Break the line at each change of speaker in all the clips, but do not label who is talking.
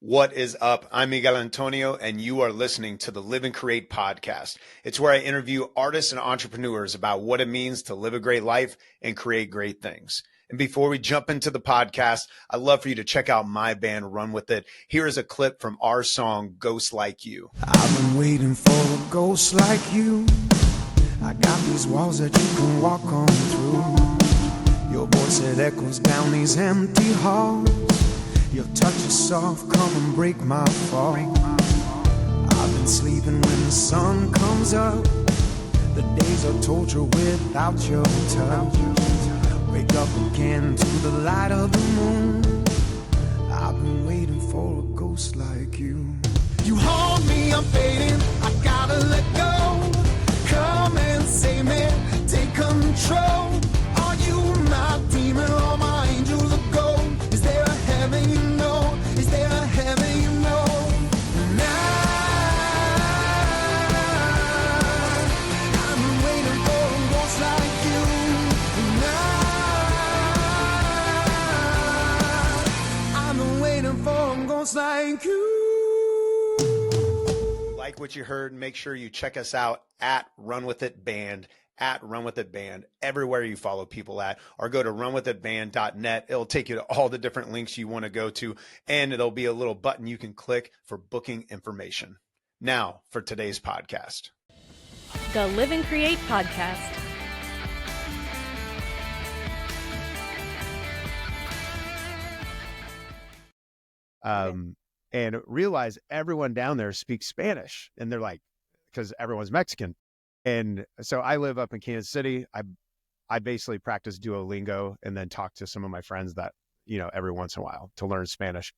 What is up? I'm Miguel Antonio, and you are listening to the Live and Create podcast. It's where I interview artists and entrepreneurs about what it means to live a great life and create great things. And before we jump into the podcast, I'd love for you to check out my band, Run With It. Here is a clip from our song, Ghost Like You.
I've been waiting for a ghost like you. I got these walls that you can walk on through. Your voice, it echoes down these empty halls. Your touch is soft, come and break my fall. I've been sleeping when the sun comes up. The days are torture without your touch. Wake up again to the light of the moon. I've been waiting for a ghost like you. You haunt me, I'm fading, I gotta let go. Come and save me, take control. Are you my demon or my angel of gold? Is there a heaven you know? Is there a heaven you know? I've been waiting for a ghost like you. I've been waiting for a ghost like you.
Like what you heard, make sure you check us out at Run With It Band, everywhere you follow people at, or go to runwithitband.net. It'll take you to all the different links you want to go to, and it'll be a little button you can click for booking information. Now for today's podcast.
The Live and Create podcast.
And realize everyone down there speaks Spanish, and they're like, because everyone's Mexican. And so I live up in Kansas City. I basically practice Duolingo and then talk to some of my friends that, every once in a while to learn Spanish.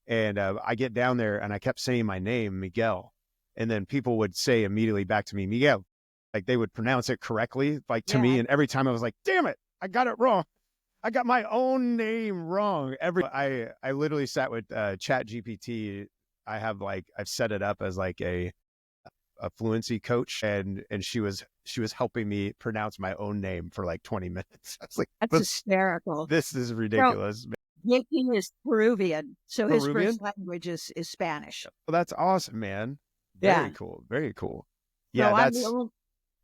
And I get down there and I kept saying my name, Miguel. And then people would say immediately back to me, Miguel, like they would pronounce it correctly, like to me. And every time I was like, damn it, I got it wrong. I got my own name wrong. I literally sat with Chat GPT. I've set it up as like a fluency coach, and she was helping me pronounce my own name for like 20 minutes. I was like,
that's hysterical.
This is ridiculous.
So, Mickey is Peruvian, so his
Peruvian?
first language is Spanish.
Well, that's awesome, man. Very cool. Very cool. Yeah,
so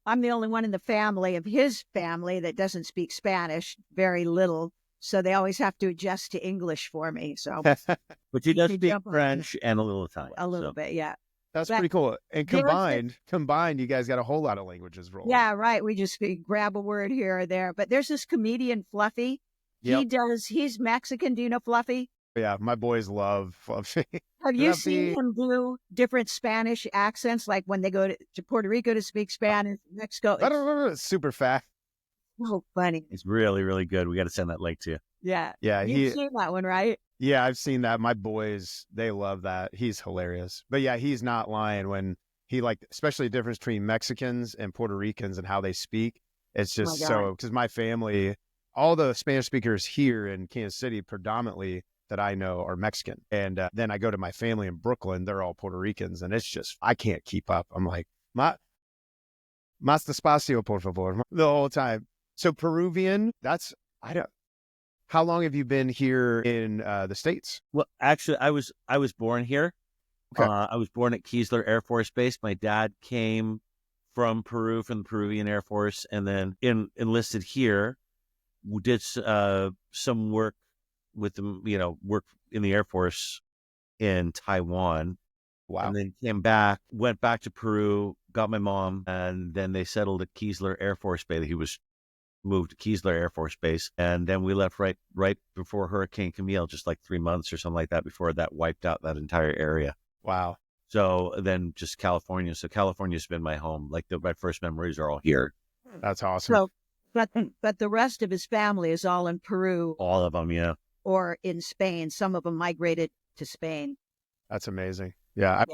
I'm the only one in the family of his family that doesn't speak Spanish, very little. So they always have to adjust to English for me. So,
but he does speak French and a little Italian.
A little bit, yeah.
That's pretty cool. And combined, you guys got a whole lot of languages rolling.
Yeah, right. We just grab a word here or there. But there's this comedian, Fluffy.
Yep.
He's Mexican. Do you know Fluffy?
Yeah, my boys love Fluffy.
Have you seen him do different Spanish accents, like when they go to Puerto Rico to speak Spanish, Mexico?
I don't know. It's super fast.
So funny.
It's really, really good. We got to send that link to you.
Yeah.
Yeah.
You've seen that one, right?
Yeah, I've seen that. My boys, they love that. He's hilarious. But yeah, he's not lying when he especially the difference between Mexicans and Puerto Ricans and how they speak. It's just because my family, all the Spanish speakers here in Kansas City predominantly that I know are Mexican. And then I go to my family in Brooklyn, they're all Puerto Ricans. And it's just, I can't keep up. I'm like, más despacio, por favor, the whole time. So Peruvian, how long have you been here in the States?
Well, actually, I was born here. Okay. I was born at Keesler Air Force Base. My dad came from Peru, from the Peruvian Air Force, and then enlisted here. We did some work with them, work in the Air Force in Taiwan.
Wow.
And then came back, went back to Peru, got my mom, and then they settled at Keesler Air Force Base. He was moved to Keesler Air Force Base, and then we left right before Hurricane Camille, just like 3 months or something like that, before that wiped out that entire area.
Wow.
So then just California. So California's been my home. Like my first memories are all here.
That's awesome.
So, but the rest of his family is all in Peru.
All of them, yeah.
Or in Spain. Some of them migrated to Spain.
That's amazing. Yeah.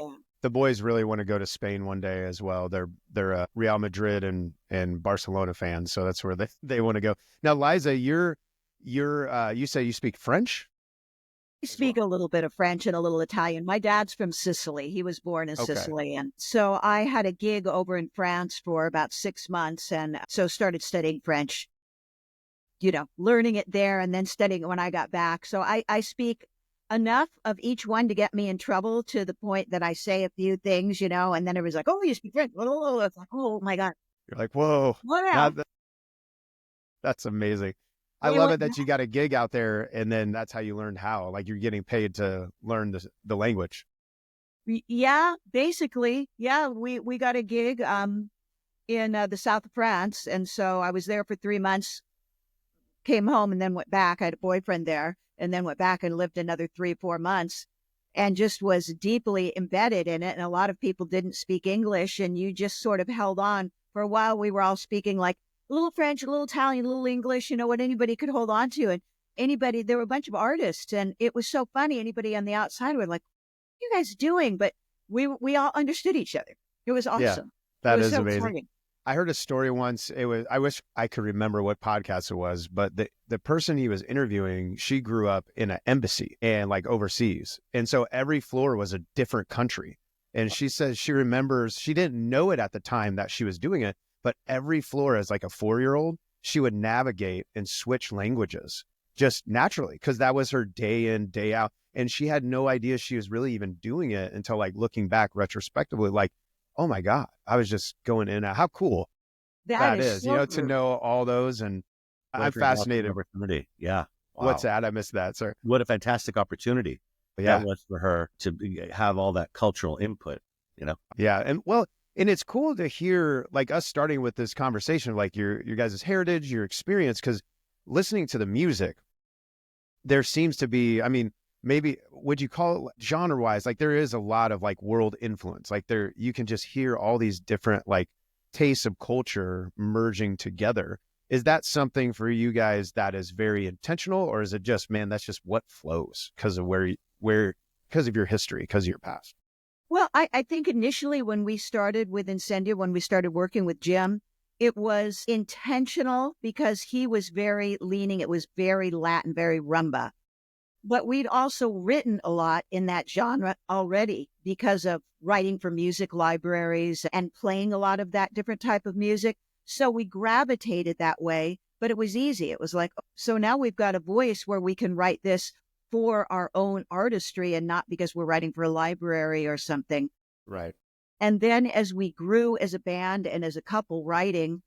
The boys really want to go to Spain one day as well. They're Real Madrid and Barcelona fans, so that's where they want to go. Now, Liza, you say you speak French?
I speak a little bit of French and a little Italian. My dad's from Sicily. He was born in Sicily. And so I had a gig over in France for about 6 months, and so started studying French, learning it there and then studying it when I got back. So I speak enough of each one to get me in trouble to the point that I say a few things, and then everybody's like, oh, you speak French. It's like, oh my God.
You're like, whoa,
Wow.
that's amazing. I love it that you got a gig out there, and then that's how you learned how. Like, you're getting paid to learn the language.
Yeah, basically. Yeah, we got a gig in the south of France. And so I was there for 3 months, came home and then went back. I had a boyfriend there and then went back and lived another 3-4 months and just was deeply embedded in it. And a lot of people didn't speak English, and you just sort of held on. For a while, we were all speaking like a little French, a little Italian, a little English, what anybody could hold on to. And there were a bunch of artists, and it was so funny. Anybody on the outside were like, what are you guys doing? But we all understood each other. It was awesome.
Yeah, that is
so
amazing.
exciting.
I heard a story once. I wish I could remember what podcast it was, but the person he was interviewing, she grew up in an embassy and like overseas. And so every floor was a different country. And she says she remembers, she didn't know it at the time that she was doing it, but every floor as like a 4-year-old, she would navigate and switch languages just naturally, because that was her day in, day out. And she had no idea she was really even doing it until like looking back retrospectively, like, oh my God, I was just going in and out. How cool that is,
so
to know all those. And I'm fascinated.
Opportunity. Yeah.
Wow. What's that? I missed that, sir.
What a fantastic opportunity that was for her to have all that cultural input,
Yeah. And it's cool to hear like us starting with this conversation, like your guys' heritage, your experience, because listening to the music, there seems to be, I mean, maybe would you call it genre wise, like there is a lot of like world influence, like you can just hear all these different like tastes of culture merging together. Is that something for you guys that is very intentional, or is it just, man, that's just what flows because of because of your history, because of your past?
Well, I think initially when we started with Incendia, when we started working with Jim, it was intentional because he was very leaning. It was very Latin, very rumba. But we'd also written a lot in that genre already because of writing for music libraries and playing a lot of that different type of music. So we gravitated that way, but it was easy. It was like, so now we've got a voice where we can write this for our own artistry and not because we're writing for a library or something.
Right.
And then as we grew as a band and as a couple writing,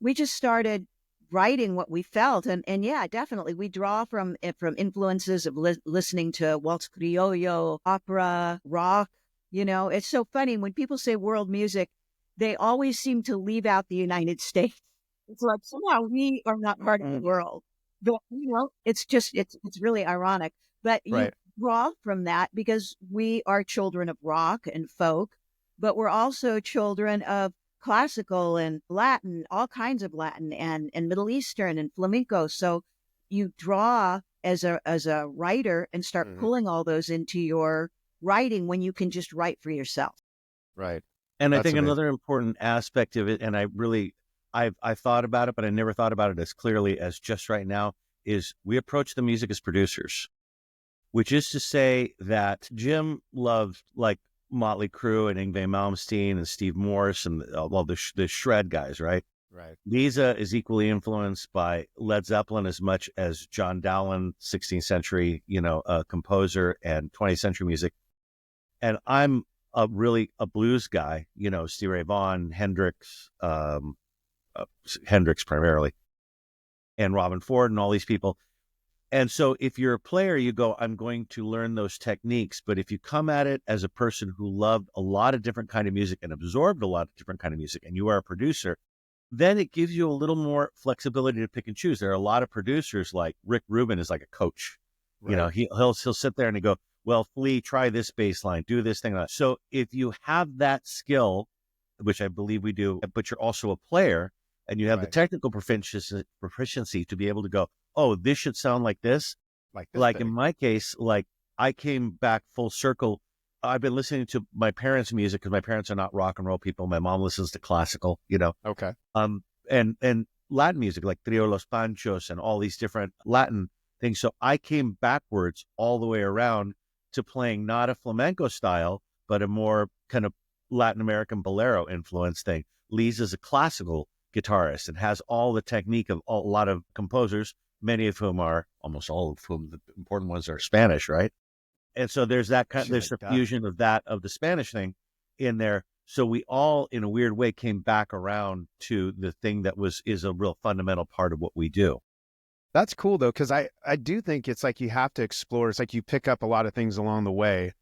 we just started writing what we felt. And yeah, definitely we draw from influences of listening to waltz criollo, opera, rock. It's so funny when people say world music, they always seem to leave out the United States. It's like somehow we are not part of the world. But, it's really ironic. But you draw from that because we are children of rock and folk, but we're also children of classical and Latin, all kinds of Latin and Middle Eastern and flamenco. So you draw as a writer and start pulling all those into your writing when you can just write for yourself.
Right.
And I think another important aspect of it, and I thought about it, but I never thought about it as clearly as just right now, is we approach the music as producers, which is to say that Jim loved like Motley Crue and Yngwie Malmsteen and Steve Morse and the shred guys, right?
Right.
Liza is equally influenced by Led Zeppelin as much as John Dowland, 16th century, composer, and 20th century music. And I'm really a blues guy, Stevie Ray Vaughan, Hendrix primarily, and Robin Ford and all these people. And so if you're a player, you go, I'm going to learn those techniques. But if you come at it as a person who loved a lot of different kind of music and absorbed a lot of different kind of music, and you are a producer, then it gives you a little more flexibility to pick and choose. There are a lot of producers, like Rick Rubin is like a coach.
Right.
He'll sit there and he go, well, Flea, try this bass line, do this thing. So if you have that skill, which I believe we do, but you're also a player and you have the technical proficiency to be able to go, oh, this should sound like this. Like in my case, like I came back full circle. I've been listening to my parents' music because my parents are not rock and roll people. My mom listens to classical,
Okay.
And Latin music like Trio Los Panchos and all these different Latin things. So I came backwards all the way around to playing not a flamenco style, but a more kind of Latin American bolero influence thing. Liza's a classical guitarist and has all the technique of a lot of composers, many of whom are, almost all of whom, the important ones are Spanish, right? And so there's that kind, there's the fusion of the Spanish thing in there. So we all, in a weird way, came back around to the thing that is a real fundamental part of what we do.
That's cool though, because I do think it's like you have to explore. It's like you pick up a lot of things along the way,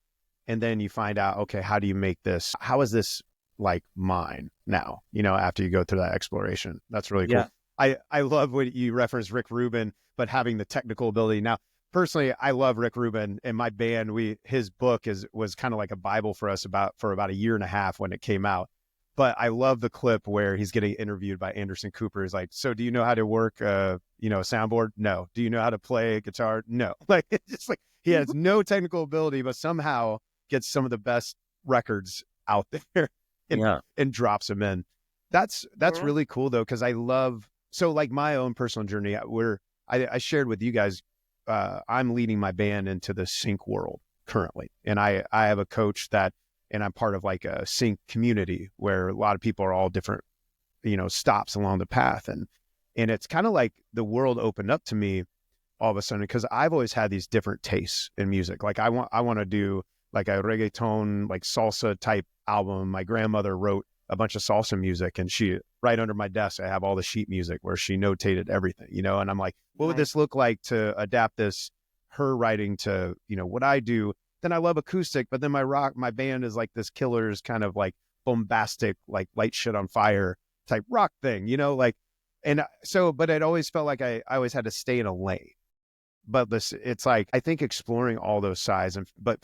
and then you find out, okay, how do you make this? How is this like mine now? After you go through that exploration, that's really cool. Yeah. I love what you referenced Rick Rubin, but having the technical ability. Now, personally, I love Rick Rubin, and my band, his book was kind of like a Bible for us for about a year and a half when it came out. But I love the clip where he's getting interviewed by Anderson Cooper. He's like, so do you know how to work, a soundboard? No. Do you know how to play guitar? No. Like, it's just like, he has no technical ability, but somehow gets some of the best records out there and drops them in. That's really cool though. Cause I love, so like my own personal journey, I shared with you guys, I'm leading my band into the sync world currently. And I have a coach and I'm part of like a sync community where a lot of people are all different, stops along the path. And it's kind of like the world opened up to me all of a sudden, because I've always had these different tastes in music. Like I want to do like a reggaeton, like salsa type album. My grandmother wrote a bunch of salsa music, and right under my desk, I have all the sheet music where she notated everything, and I'm like, what would this look like to adapt her writing to, what I do? Then I love acoustic, but then my band is like this Killer's kind of like bombastic, like light shit on fire type rock thing, but it always felt like I always had to stay in a lane. But it's like, I think exploring all those sides but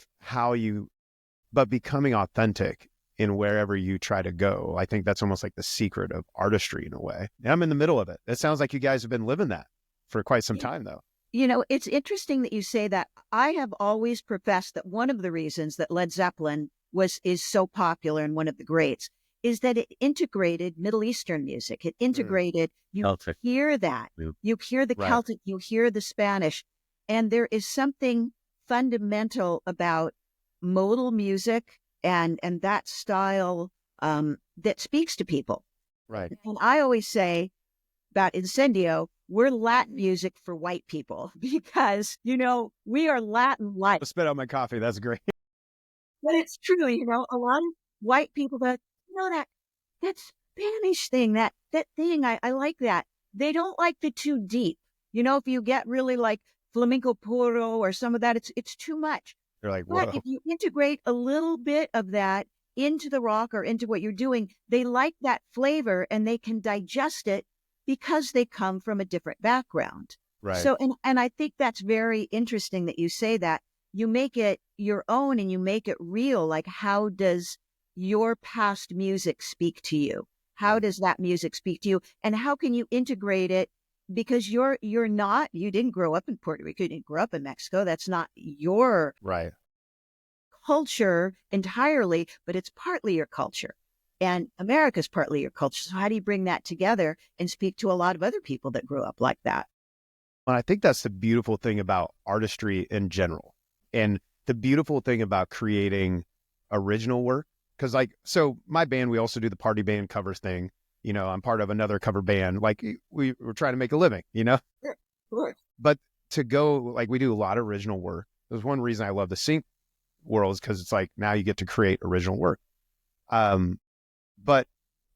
becoming authentic in wherever you try to go. I think that's almost like the secret of artistry in a way. And I'm in the middle of it. It sounds like you guys have been living that for quite some time though.
It's interesting that you say that. I have always professed that one of the reasons that Led Zeppelin is so popular and one of the greats is that it integrated Middle Eastern music. It integrated, Celtic. Hear that. You hear the Celtic, you hear the Spanish, and there is something fundamental about modal music and that style that speaks to people.
Right.
And I always say about Incendio, we're Latin music for white people because, we are Latin light.
I'll spit out my coffee. That's great.
But it's true, a lot of white people that, that Spanish thing, that thing, I like that. They don't like the too deep. If you get really like flamenco puro or some of that, it's too much.
They're like,
but
whoa.
If you integrate a little bit of that into the rock or into what you're doing, they like that flavor and they can digest it because they come from a different background.
Right.
So, and I think that's very interesting that you say that. You make it your own and you make it real. Like, how does your past music speak to you? How does that music speak to you? And how can you integrate it? Because you didn't grow up in Puerto Rico, you didn't grow up in Mexico. That's not your culture entirely, but it's partly your culture. And America's partly your culture. So how do you bring that together and speak to a lot of other people that grew up like that?
Well, I think that's the beautiful thing about artistry in general. And the beautiful thing about creating original work. Because so my band, we also do the party band covers thing. I'm part of another cover band. Like we're trying to make a living,
Sure.
But to go, like we do a lot of original work. There's one reason I love the sync world is because it's like now you get to create original work. But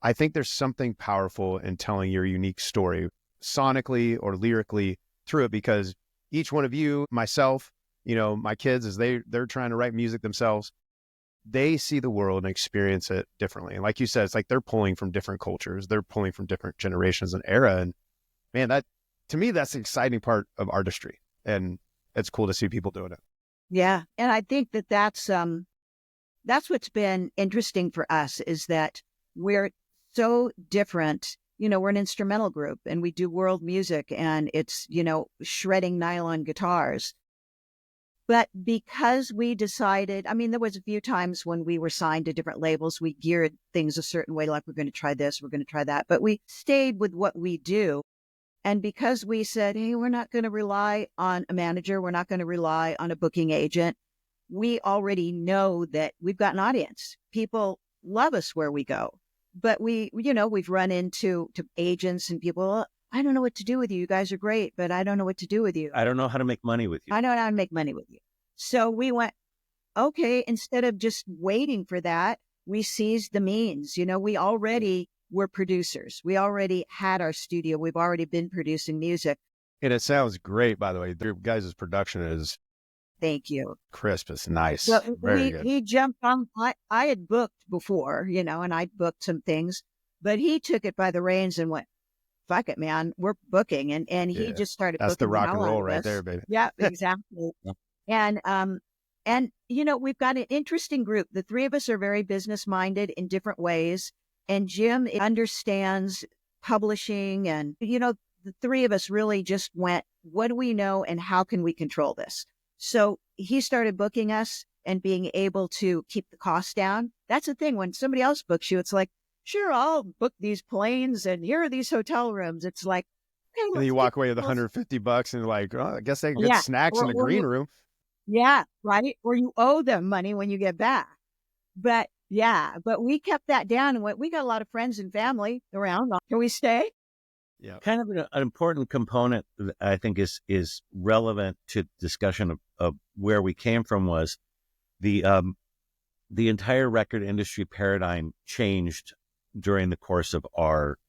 I think there's something powerful in telling your unique story sonically or lyrically through it, because each one of you, myself, my kids, as they're trying to write music themselves, they see the world and experience it differently. And like you said, it's like they're pulling from different cultures. They're pulling from different generations and era. And man, that to me, that's the exciting part of artistry. And it's cool to see people doing it.
Yeah. And I think that's what's been interesting for us is that we're so different. We're an instrumental group and we do world music and it's, shredding nylon guitars. But because we decided, there was a few times when we were signed to different labels, we geared things a certain way, like we're going to try this, we're going to try that. But we stayed with what we do. And because we said, hey, we're not going to rely on a manager, we're not going to rely on a booking agent, we already know that we've got an audience. People love us where we go. But we've run into agents and people, I don't know what to do with you. You guys are great, but I don't know what to do with you.
I don't know how to make money with you.
I don't know how to make money with you. So we went, okay, instead of just waiting for that, we seized the means. We already were producers. We already had our studio. We've already been producing music.
And it sounds great, by the way. Your guys' production is
Thank you.
crisp. It's nice.
So
Very good.
he jumped on. I had booked before, and I'd booked some things, but he took it by the reins and went, fuck it, man, we're booking. And he just started
That's the
booking
rock
the
and
hell out
roll
of
right
us.
there, baby.
Yeah, exactly.
Yeah.
And we've got an interesting group. The three of us are very business minded in different ways. And Jim understands publishing. And, the three of us really just went, what do we know and how can we control this? So he started booking us and being able to keep the costs down. That's the thing. When somebody else books you, it's like, sure, I'll book these planes and here are these hotel rooms. It's like, okay,
And then you walk away with $150 and you're like, oh, I guess they can get
Yeah.
snacks in the green room.
yeah, right. Or you owe them money when you get back. But we kept that down and we got a lot of friends and family around. Can we stay?
Yeah.
Kind of an important component that I think is relevant to discussion of where we came from was the entire record industry paradigm changed during the course of our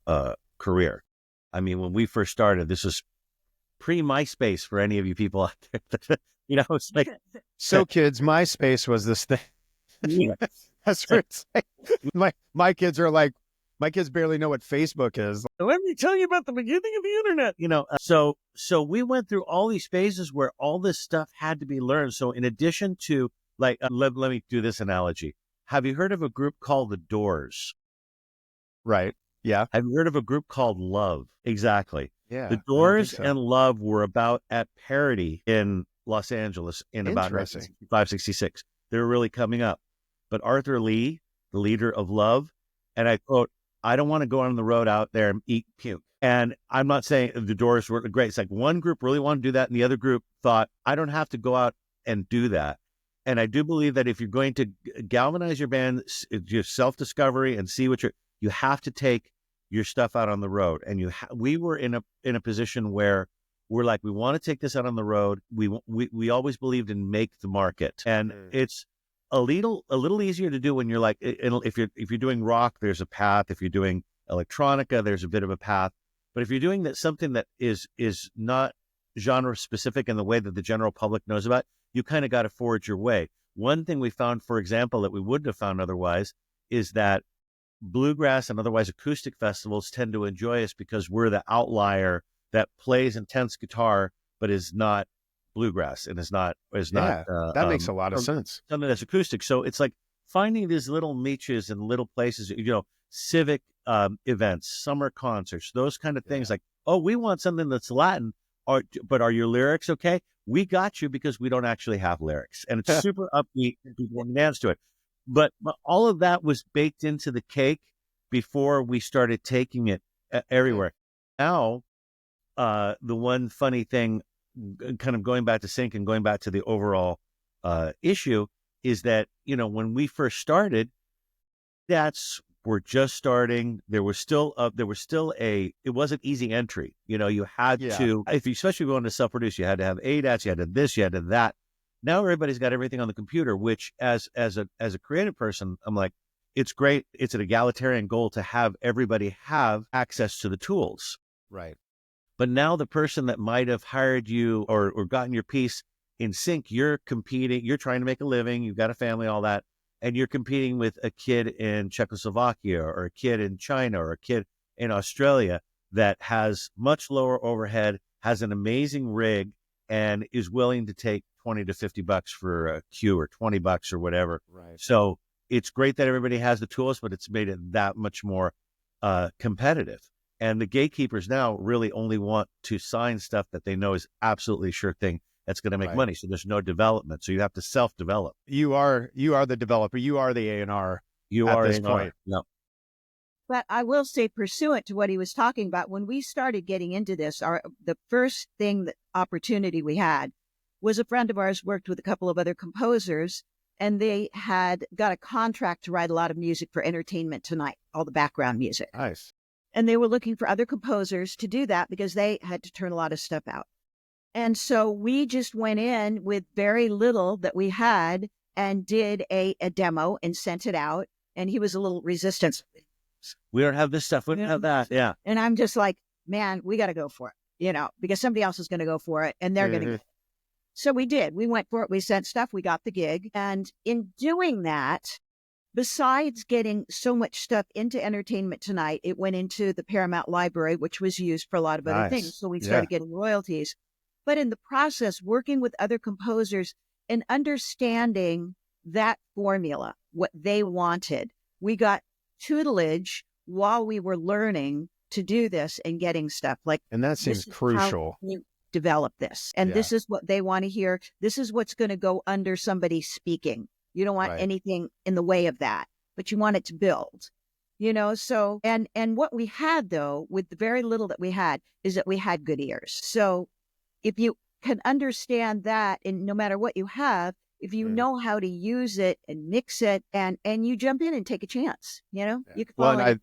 career. I mean, when we first started, this was pre-MySpace for any of you people out there. It's like,
So kids, MySpace was this thing.
yeah.
That's what it's like. My kids are like, my kids barely know what Facebook is.
Let me tell you about the beginning of the internet. So we went through all these phases where all this stuff had to be learned. So in addition to let me do this analogy. Have you heard of a group called The Doors?
Right. Yeah.
Have you heard of a group called Love? Exactly.
Yeah.
The Doors and Love were about at parity in Los Angeles in about 1965, 66. They were really coming up. But Arthur Lee, the leader of Love, and I quote, I don't want to go on the road out there and eat puke. And I'm not saying the Doors were great. It's like one group really wanted to do that, and the other group thought, I don't have to go out and do that. And I do believe that if you're going to galvanize your band, your self-discovery, and see you have to take your stuff out on the road. And we were in a position where we're like, we want to take this out on the road. We always believed in make the market, and it's a little easier to do when you're like, if you're doing rock, there's a path. If you're doing electronica, there's a bit of a path. But if you're doing something that is not genre specific in the way that the general public knows about, you kind of got to forge your way. One thing we found, for example, that we wouldn't have found otherwise is that bluegrass and otherwise acoustic festivals tend to enjoy us because we're the outlier that plays intense guitar, but is not bluegrass and is not.
That makes a lot of sense.
Something that's acoustic. So it's like finding these little niches and little places, civic events, summer concerts, those kind of things. Like, oh, we want something that's Latin, but are your lyrics okay? We got you because we don't actually have lyrics, and it's super upbeat and people want to dance to it. But all of that was baked into the cake before we started taking it everywhere. Now, the one funny thing, kind of going back to sync and going back to the overall issue, is that, when we first started, we're just starting. There was still it wasn't easy entry. You had to, especially if you wanted to self-produce, you had to have ADATs, you had to this, you had to that. Now everybody's got everything on the computer, which as a creative person, I'm like, it's great. It's an egalitarian goal to have everybody have access to the tools.
Right.
But now the person that might have hired you or gotten your piece in sync, you're competing, you're trying to make a living, you've got a family, all that, and you're competing with a kid in Czechoslovakia or a kid in China or a kid in Australia that has much lower overhead, has an amazing rig, and is willing to take $20 to $50 for a cue or $20 or whatever.
Right.
So it's great that everybody has the tools, but it's made it that much more competitive. And the gatekeepers now really only want to sign stuff that they know is absolutely sure thing that's going to make money. So there's no development. So you have to self-develop.
You are the developer. You are the A&R.
You
at
are
this
A&R.
point.
No.
But I will say, pursuant to what he was talking about, when we started getting into this, the first opportunity we had was a friend of ours worked with a couple of other composers, and they had got a contract to write a lot of music for Entertainment Tonight, all the background music.
Nice.
And they were looking for other composers to do that because they had to turn a lot of stuff out. And so we just went in with very little that we had and did a demo and sent it out. And he was a little resistant.
We don't have this stuff. We don't have that. Yeah.
And I'm just like, man, we got to go for it, because somebody else is going to go for it and they're going to get it. So we did. We went for it. We sent stuff. We got the gig. And in doing that, besides getting so much stuff into Entertainment Tonight, it went into the Paramount Library, which was used for a lot of other things. So we started getting royalties. But in the process, working with other composers and understanding that formula, what they wanted, we got tutelage while we were learning to do this and getting stuff like.
And that seems crucial.
You develop this. And this is what they want to hear. This is what's going to go under somebody speaking. You don't want anything in the way of that, but you want it to build, so, and what we had though, with the very little that we had, is that we had good ears. So if you can understand that, and no matter what you have, if you know how to use it and mix it and you jump in and take a chance, you can follow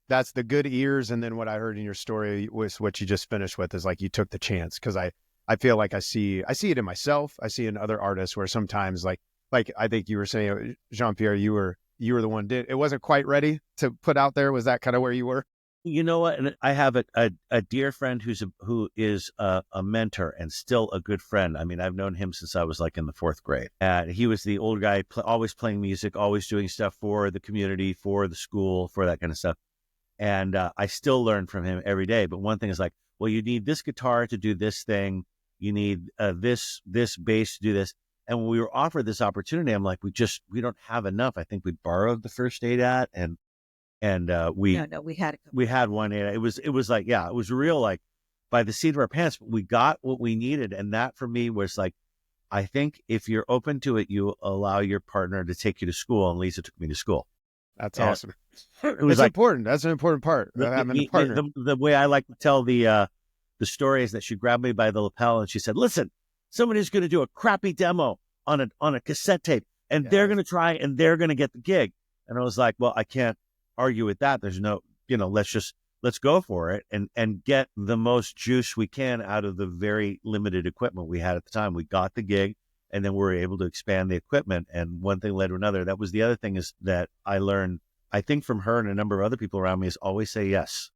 that's the good ears. And then what I heard in your story was what you just finished with is like, you took the chance. Cause I feel like I see it in myself. I see it in other artists where sometimes like I think you were saying, Jean-Pierre, you were the one it wasn't quite ready to put out there. Was that kind of where you were?
You know what? And I have a dear friend who is a mentor and still a good friend. I mean, I've known him since I was like in the 4th grade. And he was the old guy, always playing music, always doing stuff for the community, for the school, for that kind of stuff. And I still learn from him every day. But one thing is like, well, you need this guitar to do this thing. You need this bass to do this. And when we were offered this opportunity, I'm like, we don't have enough. I think we borrowed the first ADAT and we had one ADAT. It was like, it was real, like by the seat of our pants, but we got what we needed. And that for me was like, I think if you're open to it, you allow your partner to take you to school. And Liza took me to school.
That's awesome.
It was
important. That's an important part of having a partner.
The way I like to tell the story is that she grabbed me by the lapel and she said, listen, somebody's going to do a crappy demo on a cassette tape and they're going to try and they're going to get the gig. And I was like, well, I can't argue with that. There's no, let's go for it and get the most juice we can out of the very limited equipment we had at the time. We got the gig and then we were able to expand the equipment. And one thing led to another. That was the other thing is that I learned, I think from her and a number of other people around me, is always say yes.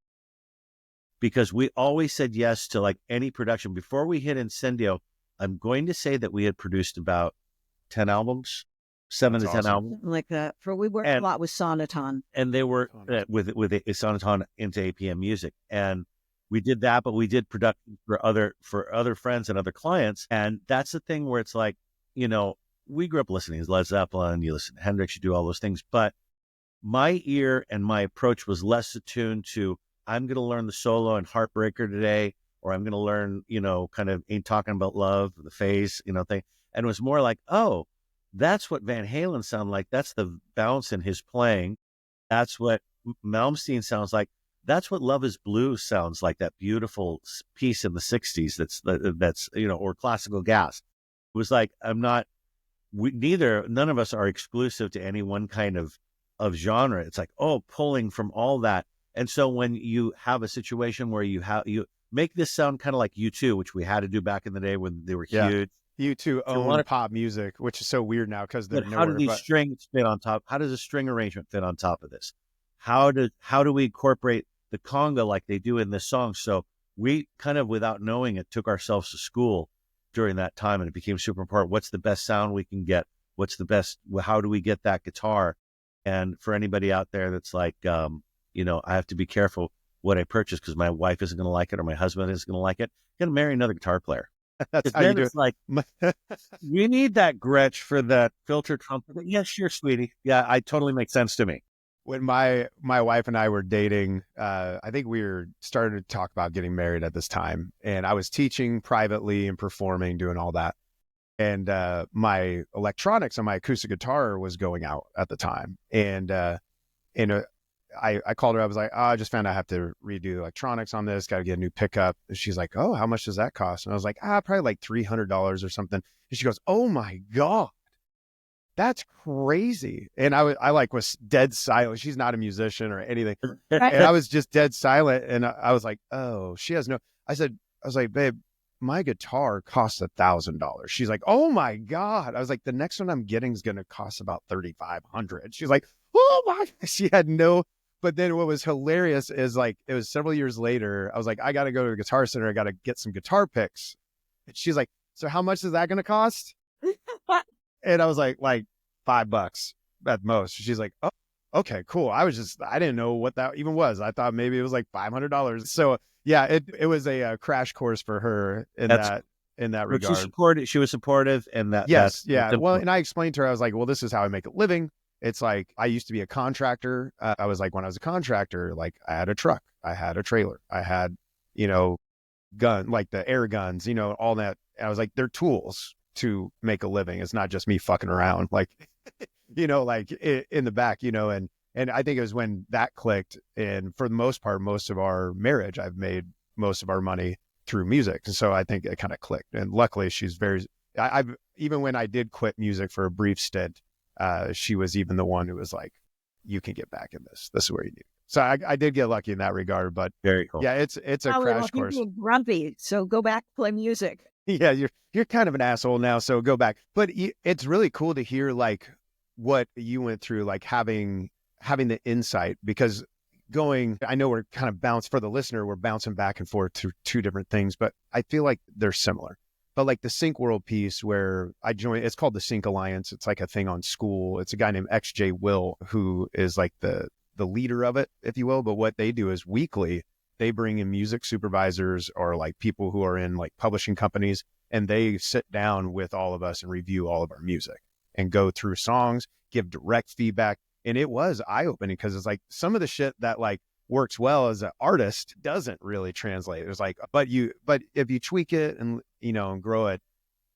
Because we always said yes to like any production. Before we hit Incendio, I'm going to say that we had produced about 10 albums, 7 to 10 albums.
Like that. We worked a lot with Sonaton.
And they were with Sonaton into APM Music. And we did that, but we did production for other friends and other clients. And that's the thing where it's like, we grew up listening to Led Zeppelin, you listen to Hendrix, you do all those things. But my ear and my approach was less attuned to, I'm going to learn the solo and Heartbreaker today, or I'm going to learn, kind of Ain't Talking About Love, the phase, thing. And it was more like, oh, that's what Van Halen sounded like. That's the bounce in his playing. That's what Malmsteen sounds like. That's what Love is Blue sounds like, that beautiful piece in the 60s that's or Classical Gas. It was like, none of us are exclusive to any one kind of genre. It's like, pulling from all that. And so when you have a situation where you make this sound kind of like U2, which we had to do back in the day when they were huge.
U2 own pop music, which is so weird now because they're nowhere.
How do these strings fit on top? How does a string arrangement fit on top of this? How do we incorporate the conga like they do in this song? So we kind of, without knowing it, took ourselves to school during that time, and it became super important. What's the best sound we can get? How do we get that guitar? And for anybody out there that's like, I have to be careful what I purchase because my wife isn't going to like it or my husband isn't going to like it. I'm going to marry another guitar player.
That's how you do it.
Like, you need that Gretsch for that filter trumpet. Yes, sure, sweetie. Yeah, it totally makes sense to me.
When my wife and I were dating, I think we were starting to talk about getting married at this time. And I was teaching privately and performing, doing all that. And my electronics on my acoustic guitar was going out at the time. And I called her. I was like, I just found I have to redo the electronics on this. Got to get a new pickup. And she's like, oh, how much does that cost? And I was like, probably like $300 or something. And she goes, oh my God, that's crazy. And I like was dead silent. She's not a musician or anything. And
Right.
I was just dead silent. And I was like, oh, she has no, I was like, babe, my guitar costs $1,000. She's like, oh my God. I was like, the next one I'm getting is going to cost about 3,500. She's like, oh my, she had no, but then what was hilarious is like, it was several years later. I was like, I got to go to the Guitar Center. I got to get some guitar picks. And she's like, so how much is that going to cost? And I was like $5 at most. She's like, oh, okay, cool. I didn't know what that even was. I thought maybe it was like $500. So yeah, it was a crash course for her in that regard.
She was supportive, and
Yes, yeah. Well, and I explained to her, I was like, well, this is how I make a living. It's like, I used to be a contractor. I was like, when I was a contractor, like I had a truck, I had a trailer, I had, like the air guns, all that. And I was like, they're tools to make a living. It's not just me fucking around, like, like in the back, and I think it was when that clicked. And for the most part, most of our marriage, I've made most of our money through music. And so I think it kind of clicked. And luckily she's I've even when I did quit music for a brief stint, she was even the one who was like, you can get back in this. This is where you need. So I did get lucky in that regard, but
very cool.
Yeah, it's a crash course.
You're grumpy, so go back, play music.
Yeah, you're kind of an asshole now, so go back. But it's really cool to hear like what you went through, like having the insight, because I know we're kind of for the listener, we're bouncing back and forth to two different things, but I feel like they're similar. But like the Sync World piece where I joined, it's called the Sync Alliance. It's like a thing on School. It's a guy named XJ Will who is like the leader of it, if you will. But what they do is weekly, they bring in music supervisors or like people who are in like publishing companies, and they sit down with all of us and review all of our music and go through songs, give direct feedback. And it was eye-opening because it's like some of the shit that like works well as an artist doesn't really translate. It was like, but if you tweak it and, and grow it,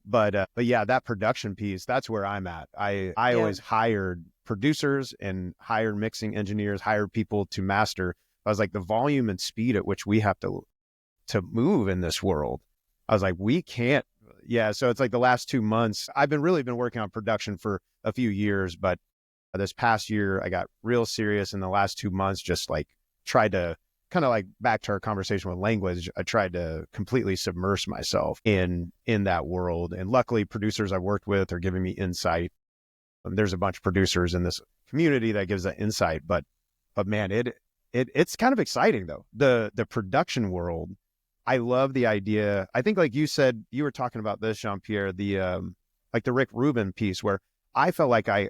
but yeah, that production piece, that's where I'm at. I always hired producers and hired mixing engineers, hired people to master. I was like, the volume and speed at which we have to move in this world. I was like, we can't. Yeah. So it's like the last 2 months, I've been working on production for a few years, but this past year I got real serious in the last 2 months, just like tried to kind of like back to our conversation with language. I tried to completely submerge myself in that world. And luckily producers I've worked with are giving me insight. There's a bunch of producers in this community that gives that insight, but man, it's kind of exciting though. The production world, I love the idea. I think like you said, you were talking about this, Jean-Pierre, like the Rick Rubin piece where I felt like I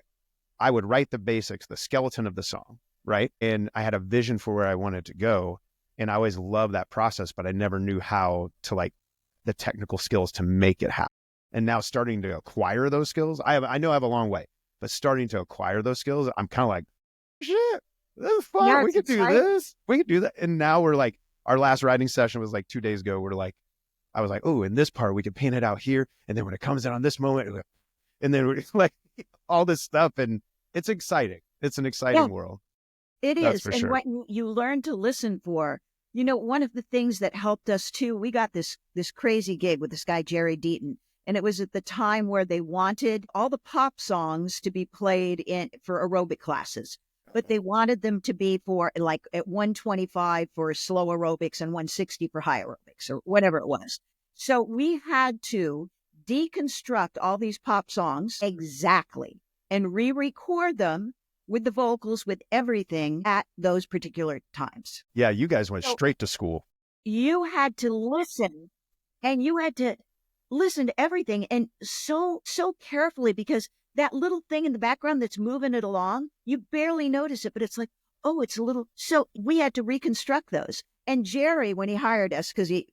would write the basics, the skeleton of the song, right? And I had a vision for where I wanted to go. And I always loved that process, but I never knew how to like the technical skills to make it happen. And now starting to acquire those skills, I know I have a long way, but starting to acquire those skills, I'm kind of like, shit, this is fun.
Yeah,
we can do this. We can do that. And now we're like, our last writing session was like 2 days ago. I was like, oh, in this part, we can paint it out here. And then when it comes out on this moment, and then we're like all this stuff. And it's exciting. It's an exciting world.
It
That's
is.
for
And
sure.
what you learn to listen for, one of the things that helped us too, we got this crazy gig with this guy, Jerry Deaton. And it was at the time where they wanted all the pop songs to be played for aerobic classes, but they wanted them to be for like at 125 for slow aerobics and 160 for high aerobics or whatever it was. So we had to deconstruct all these pop songs exactly and re-record them with the vocals, with everything at those particular times.
Yeah, you guys went straight to school.
You had to listen, and you had to listen to everything, and so carefully, because that little thing in the background that's moving it along, you barely notice it, but it's like, oh, it's a little. So we had to reconstruct those. And Jerry, when he hired us, because he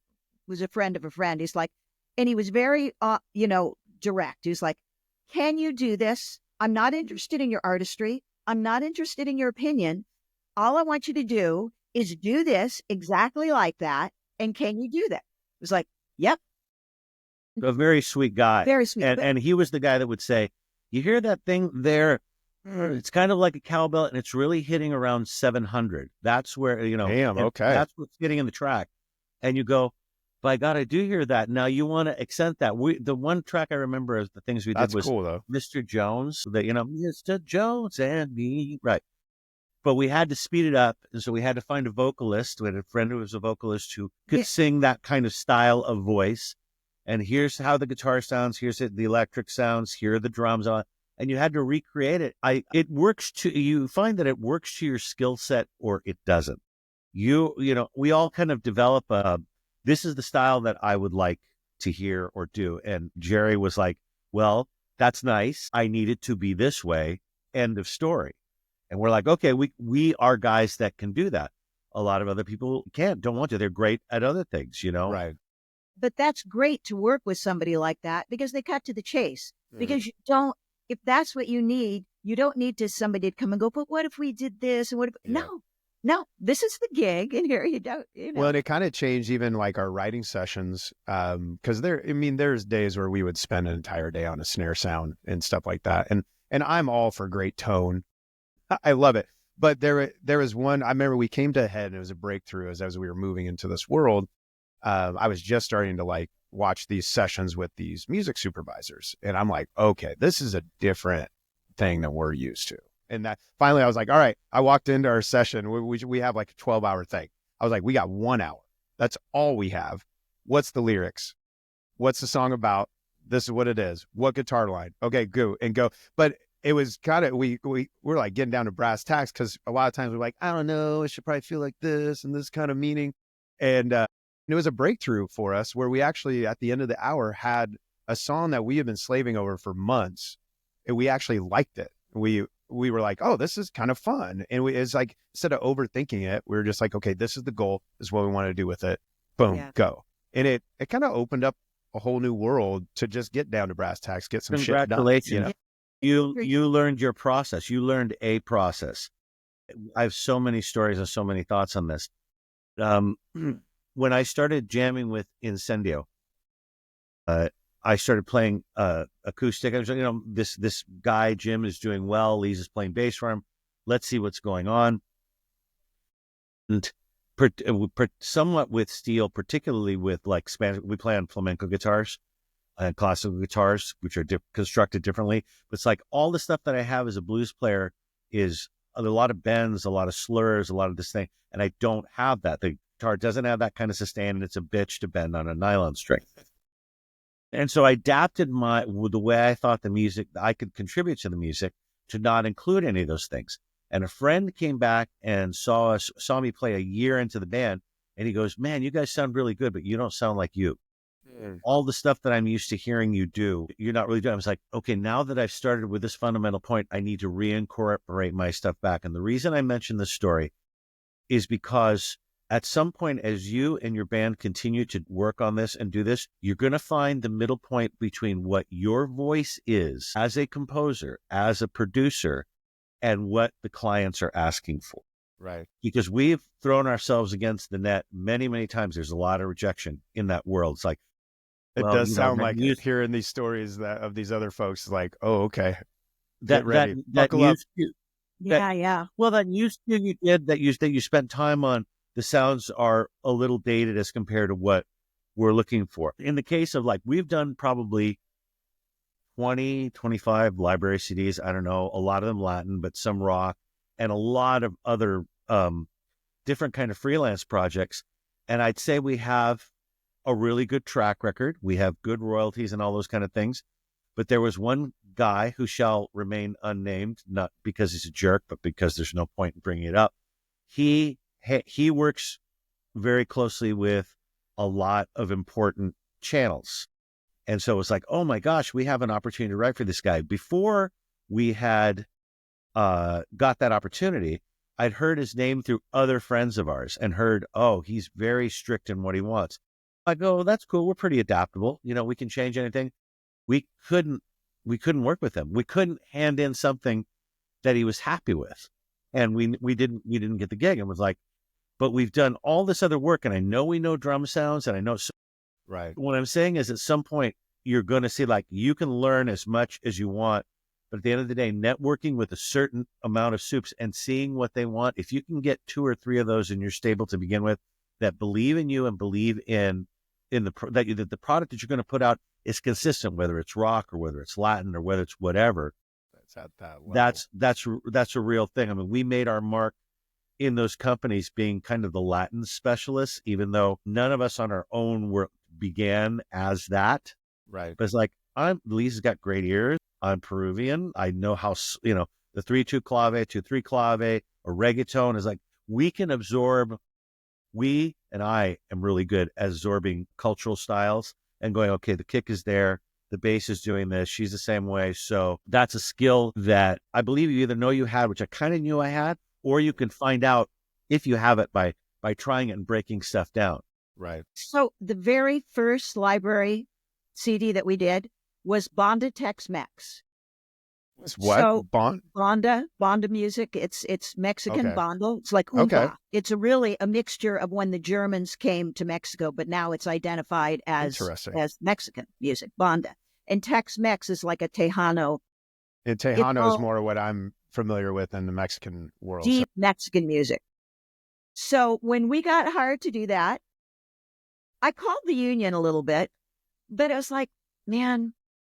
was a friend of a friend, he's like, and he was very, direct. He was like, can you do this? I'm not interested in your artistry. I'm not interested in your opinion. All I want you to do is do this exactly like that. And can you do that? It was like, yep.
A very sweet guy.
Very sweet.
And he was the guy that would say, you hear that thing there? It's kind of like a cowbell, and it's really hitting around 700. That's where,
Damn, okay.
That's what's getting in the track. And you go, by God, I do hear that. Now you want to accent that. The one track I remember of the things we did was
cool, though.
Mr. Jones, that, Mr. Jones and me. Right. But we had to speed it up. And so we had to find a vocalist. We had a friend who was a vocalist who could sing that kind of style of voice. And here's how the guitar sounds. Here's the electric sounds. Here are the drums on. And you had to recreate it. You find that it works to your skill set or it doesn't. We all kind of develop this is the style that I would like to hear or do. And Jerry was like, well, that's nice. I need it to be this way. End of story. And we're like, okay, we are guys that can do that. A lot of other people don't want to. They're great at other things,
Right.
But that's great to work with somebody like that because they cut to the chase. Because if that's what you need, you don't need somebody to come and go, but what if we did this? And what if, no, this is the gig. And here you don't,
Well, and it kind of changed even like our writing sessions. Cause there's days where we would spend an entire day on a snare sound and stuff like that. And I'm all for great tone. I love it. But there was one, I remember we came to a head and it was a breakthrough as we were moving into this world. I was just starting to like watch these sessions with these music supervisors. And I'm like, okay, this is a different thing than we're used to. And that finally I was like, all right, I walked into our session. We have like a 12-hour thing. I was like, we got 1 hour. That's all we have. What's the lyrics? What's the song about? This is what it is. What guitar line? Okay, go. But it was kind of, we're like getting down to brass tacks because a lot of times we're like, I don't know, it should probably feel like this and this kind of meaning. And it was a breakthrough for us where we actually, at the end of the hour, had a song that we had been slaving over for months. And we actually liked it. We were like, oh, this is kind of fun. And it's like, instead of overthinking it, we were just like, okay, this is the goal. This is what we want to do with it. Boom, go. And it kind of opened up a whole new world to just get down to brass tacks, get some shit done.
Congratulations. You learned your process. You learned a process. I have so many stories and so many thoughts on this. When I started jamming with Incendio, I started playing acoustic. I was like, this guy, Jim, is doing well. Liza's playing bass for him. Let's see what's going on. And somewhat with steel, particularly with like Spanish, we play on flamenco guitars and classical guitars, which are constructed differently. But it's like all the stuff that I have as a blues player is a lot of bends, a lot of slurs, a lot of this thing. And I don't have that. The guitar doesn't have that kind of sustain, and it's a bitch to bend on a nylon string. And so I adapted the way I thought the music, I could contribute to the music, to not include any of those things. And a friend came back and saw me play a year into the band, and he goes, man, you guys sound really good, but you don't sound like you. All the stuff that I'm used to hearing you do, you're not really doing. I was like, okay, now that I've started with this fundamental point, I need to reincorporate my stuff back. And the reason I mention this story is because at some point, as you and your band continue to work on this and do this, you're going to find the middle point between what your voice is as a composer, as a producer, and what the clients are asking for.
Right.
Because we've thrown ourselves against the net many, many times. There's a lot of rejection in that world. It's like,
it does sound like hearing these stories of these other folks, like, oh, okay, get ready, buckle up.
Yeah.
Well, that used to you did that you spent time on. The sounds are a little dated as compared to what we're looking for. In the case of like, we've done probably 20, 25 library CDs. I don't know, a lot of them Latin, but some rock and a lot of other different kind of freelance projects. And I'd say we have a really good track record. We have good royalties and all those kind of things. But there was one guy who shall remain unnamed, not because he's a jerk, but because there's no point in bringing it up. He works very closely with a lot of important channels. And so it's like, oh my gosh, we have an opportunity to write for this guy. Before we had got that opportunity, I'd heard his name through other friends of ours and heard, oh, he's very strict in what he wants. I go, that's cool. We're pretty adaptable. We can change anything. We couldn't work with him. We couldn't hand in something that he was happy with. And we didn't get the gig, and was like, but we've done all this other work, and I know we know drum sounds, and I know.
Right.
What I'm saying is, at some point, you're going to see, like, you can learn as much as you want, but at the end of the day, networking with a certain amount of soups and seeing what they want, if you can get 2 or 3 of those in your stable to begin with, that believe in you and believe in that the product that you're going to put out is consistent, whether it's rock or whether it's Latin or whether it's whatever.
That's at that level.
That's a real thing. I mean, we made our mark in those companies being kind of the Latin specialists, even though none of us on our own began as that.
Right.
But it's like, Lisa's got great ears. I'm Peruvian. I know how, the 3-2 clave, 2-3 clave, or reggaeton is like, we can absorb, I am really good at absorbing cultural styles and going, okay, the kick is there. The bass is doing this. She's the same way. So that's a skill that I believe you either know you had, which I kind of knew I had, or you can find out if you have it by trying it and breaking stuff down.
Right.
So the very first library CD that we did was Banda Tex-Mex.
What?
So
Banda?
Banda music. It's Mexican
Okay.
banda. It's like oompa.
Okay.
It's really a mixture of when the Germans came to Mexico, but now it's identified as Mexican music, banda. And Tex-Mex is like a Tejano.
And Tejano is more what I'm familiar with in the Mexican world.
Deep Mexican music. So when we got hired to do that, I called the union a little bit, but I was like, man.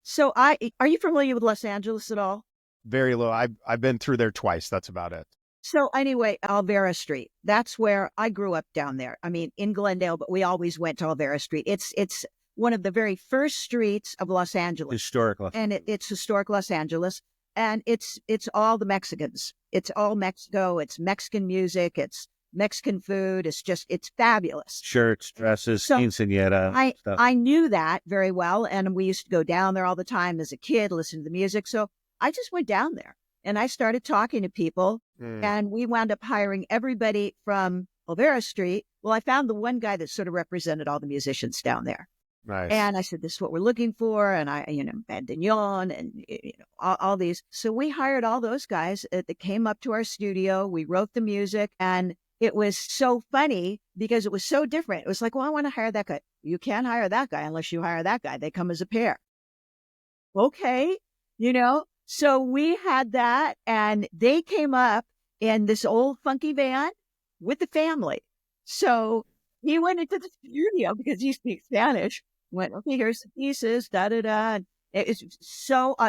So are you familiar with Los Angeles at all?
Very low. I've been through there twice. That's about it.
So anyway, Alvera Street. That's where I grew up down there. I mean, in Glendale, but we always went to Alvera Street. It's one of the very first streets of Los Angeles.
Historic.
And it's historic Los Angeles. And it's all the Mexicans. It's all Mexico. It's Mexican music. It's Mexican food. It's fabulous.
Shirts, dresses, quinceañera stuff.
I knew that very well. And we used to go down there all the time as a kid, listen to the music. So I just went down there and I started talking to people and we wound up hiring everybody from Alvera Street. Well, I found the one guy that sort of represented all the musicians down there.
Nice.
And I said, this is what we're looking for. And Bandignon and all these. So we hired all those guys that came up to our studio. We wrote the music and it was so funny because it was so different. It was like, well, I want to hire that guy. You can't hire that guy unless you hire that guy. They come as a pair. Okay. So we had that and they came up in this old funky van with the family. So he went into the studio because he speaks Spanish. Went, okay, here's the pieces, da-da-da. It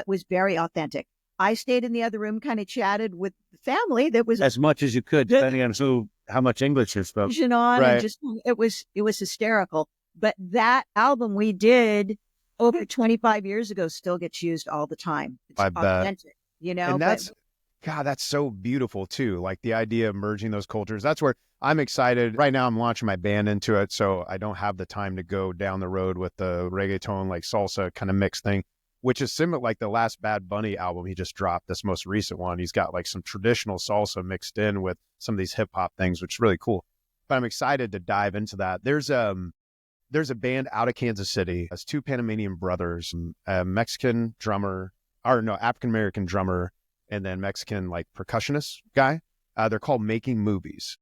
was very authentic. I stayed in the other room, kind of chatted with the family. That was
as much as you could, depending on how much English you spoke.
On,
right.
And just it was hysterical. But that album we did over 25 years ago still gets used all the time. It's authentic,
And that's so beautiful too. Like the idea of merging those cultures. That's where I'm excited. Right now I'm launching my band into it. So I don't have the time to go down the road with the reggaeton, like salsa kind of mix thing, which is similar, like the last Bad Bunny album he just dropped, this most recent one. He's got like some traditional salsa mixed in with some of these hip hop things, which is really cool. But I'm excited to dive into that. There's a band out of Kansas City. It's two Panamanian brothers, a Mexican drummer, African-American drummer, and then Mexican like percussionist guy. They're called Making Movies.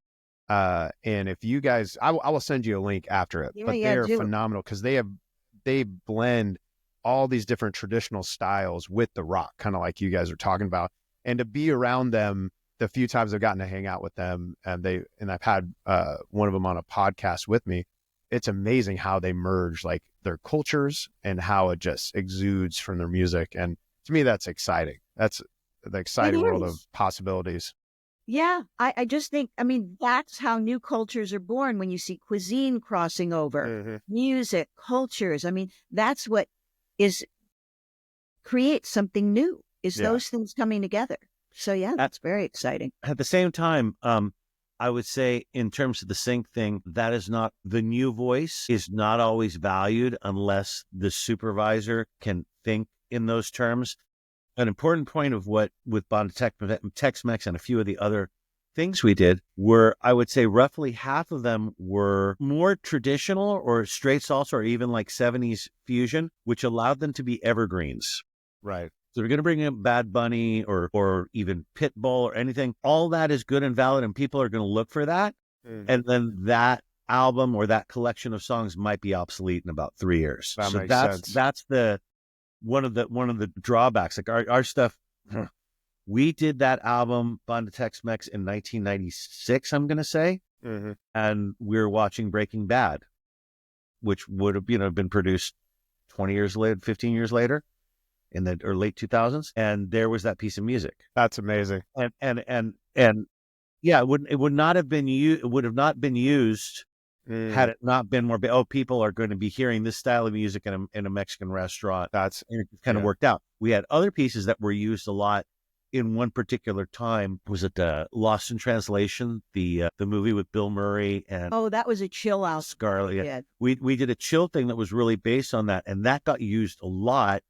And if you guys, I will send you a link after it, but they're phenomenal because they blend all these different traditional styles with the rock, kind of like you guys are talking about. And to be around them, the few times I've gotten to hang out with them, and I've had one of them on a podcast with me. It's amazing how they merge like their cultures and how it just exudes from their music. And to me, that's exciting. That's the exciting world of possibilities.
Yeah, I just think, that's how new cultures are born when you see cuisine crossing over, music, cultures. That's what creates something new, those things coming together. So yeah, that's very exciting.
At the same time, I would say in terms of the sync thing, that is not, the new voice is not always valued unless the supervisor can think in those terms. An important point of what with Banda Tex-Mex and a few of the other things we did were, I would say roughly half of them were more traditional or straight salsa or even like 70s fusion, which allowed them to be evergreens.
Right.
So we're going to bring in Bad Bunny or even Pitbull or anything. All that is good and valid, and people are going to look for that. And then that album or that collection of songs might be obsolete in about 3 years.
That makes sense.
That's one of the drawbacks. Like our stuff, we did that album Banda Tex-Mex in 1996, I'm going to say. And we were watching Breaking Bad. which would have, been produced 20 years later, 15 years later in the late 2000s. And there was that piece of music.
That's amazing.
And yeah, it would not have been used. It would have not been used had it not been more, people are going to be hearing this style of music in a Mexican restaurant. And it kind of worked out. We had other pieces that were used a lot in one particular time. Was it Lost in Translation, the movie with Bill Murray and
that was a chill out.
Scarlett. Yeah. We did a chill thing that was really based on that, and that got used a lot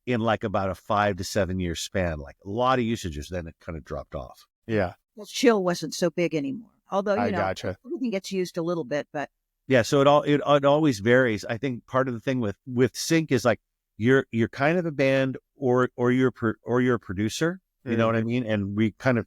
in like about a 5 to 7 year span, like a lot of usages. Then it kind of dropped off.
Yeah,
well, chill wasn't so big anymore. Although
gotcha.
Everything gets used a little bit, but
yeah. So it always varies. I think part of the thing with sync is like you're kind of a band or you're a producer. You know what I mean? And we kind of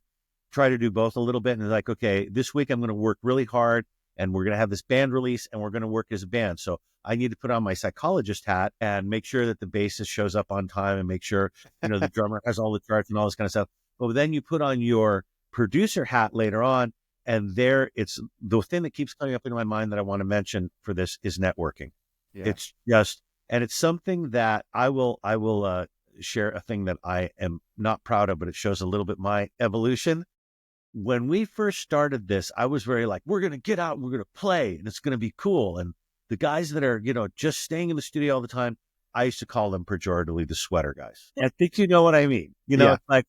try to do both a little bit. And it's like, okay, this week I'm going to work really hard, and we're going to have this band release, and we're going to work as a band. So I need to put on my psychologist hat and make sure that the bassist shows up on time, and make sure the drummer has all the charts and all this kind of stuff. But then you put on your producer hat later on. And it's the thing that keeps coming up in my mind that I want to mention for this is networking. Yeah. It's something that I will share a thing that I am not proud of, but it shows a little bit my evolution. When we first started this, I was very like, we're going to get out and we're going to play and it's going to be cool. And the guys that are, just staying in the studio all the time, I used to call them pejoratively the sweater guys. I think you know what I mean. Like,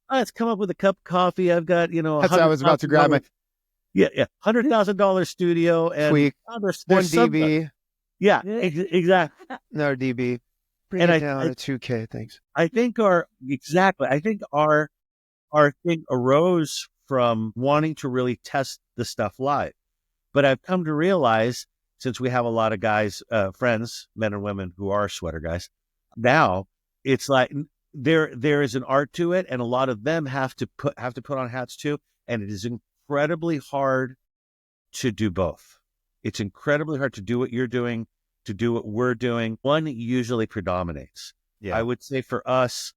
let's come up with a cup of coffee. I've got,
that's I was about to grab my...
Yeah, $100,000 studio and
tweak,
there's
1 dB.
Yeah, exactly.
Another dB. Bring it down to 2K. Thanks.
I think our thing arose from wanting to really test the stuff live. But I've come to realize, since we have a lot of guys, friends, men and women who are sweater guys, now it's like there is an art to it, and a lot of them have to put on hats too, and it is incredibly hard to do both. It's incredibly hard to do what you're doing, to do what we're doing. One usually predominates. Yeah. I would say for us,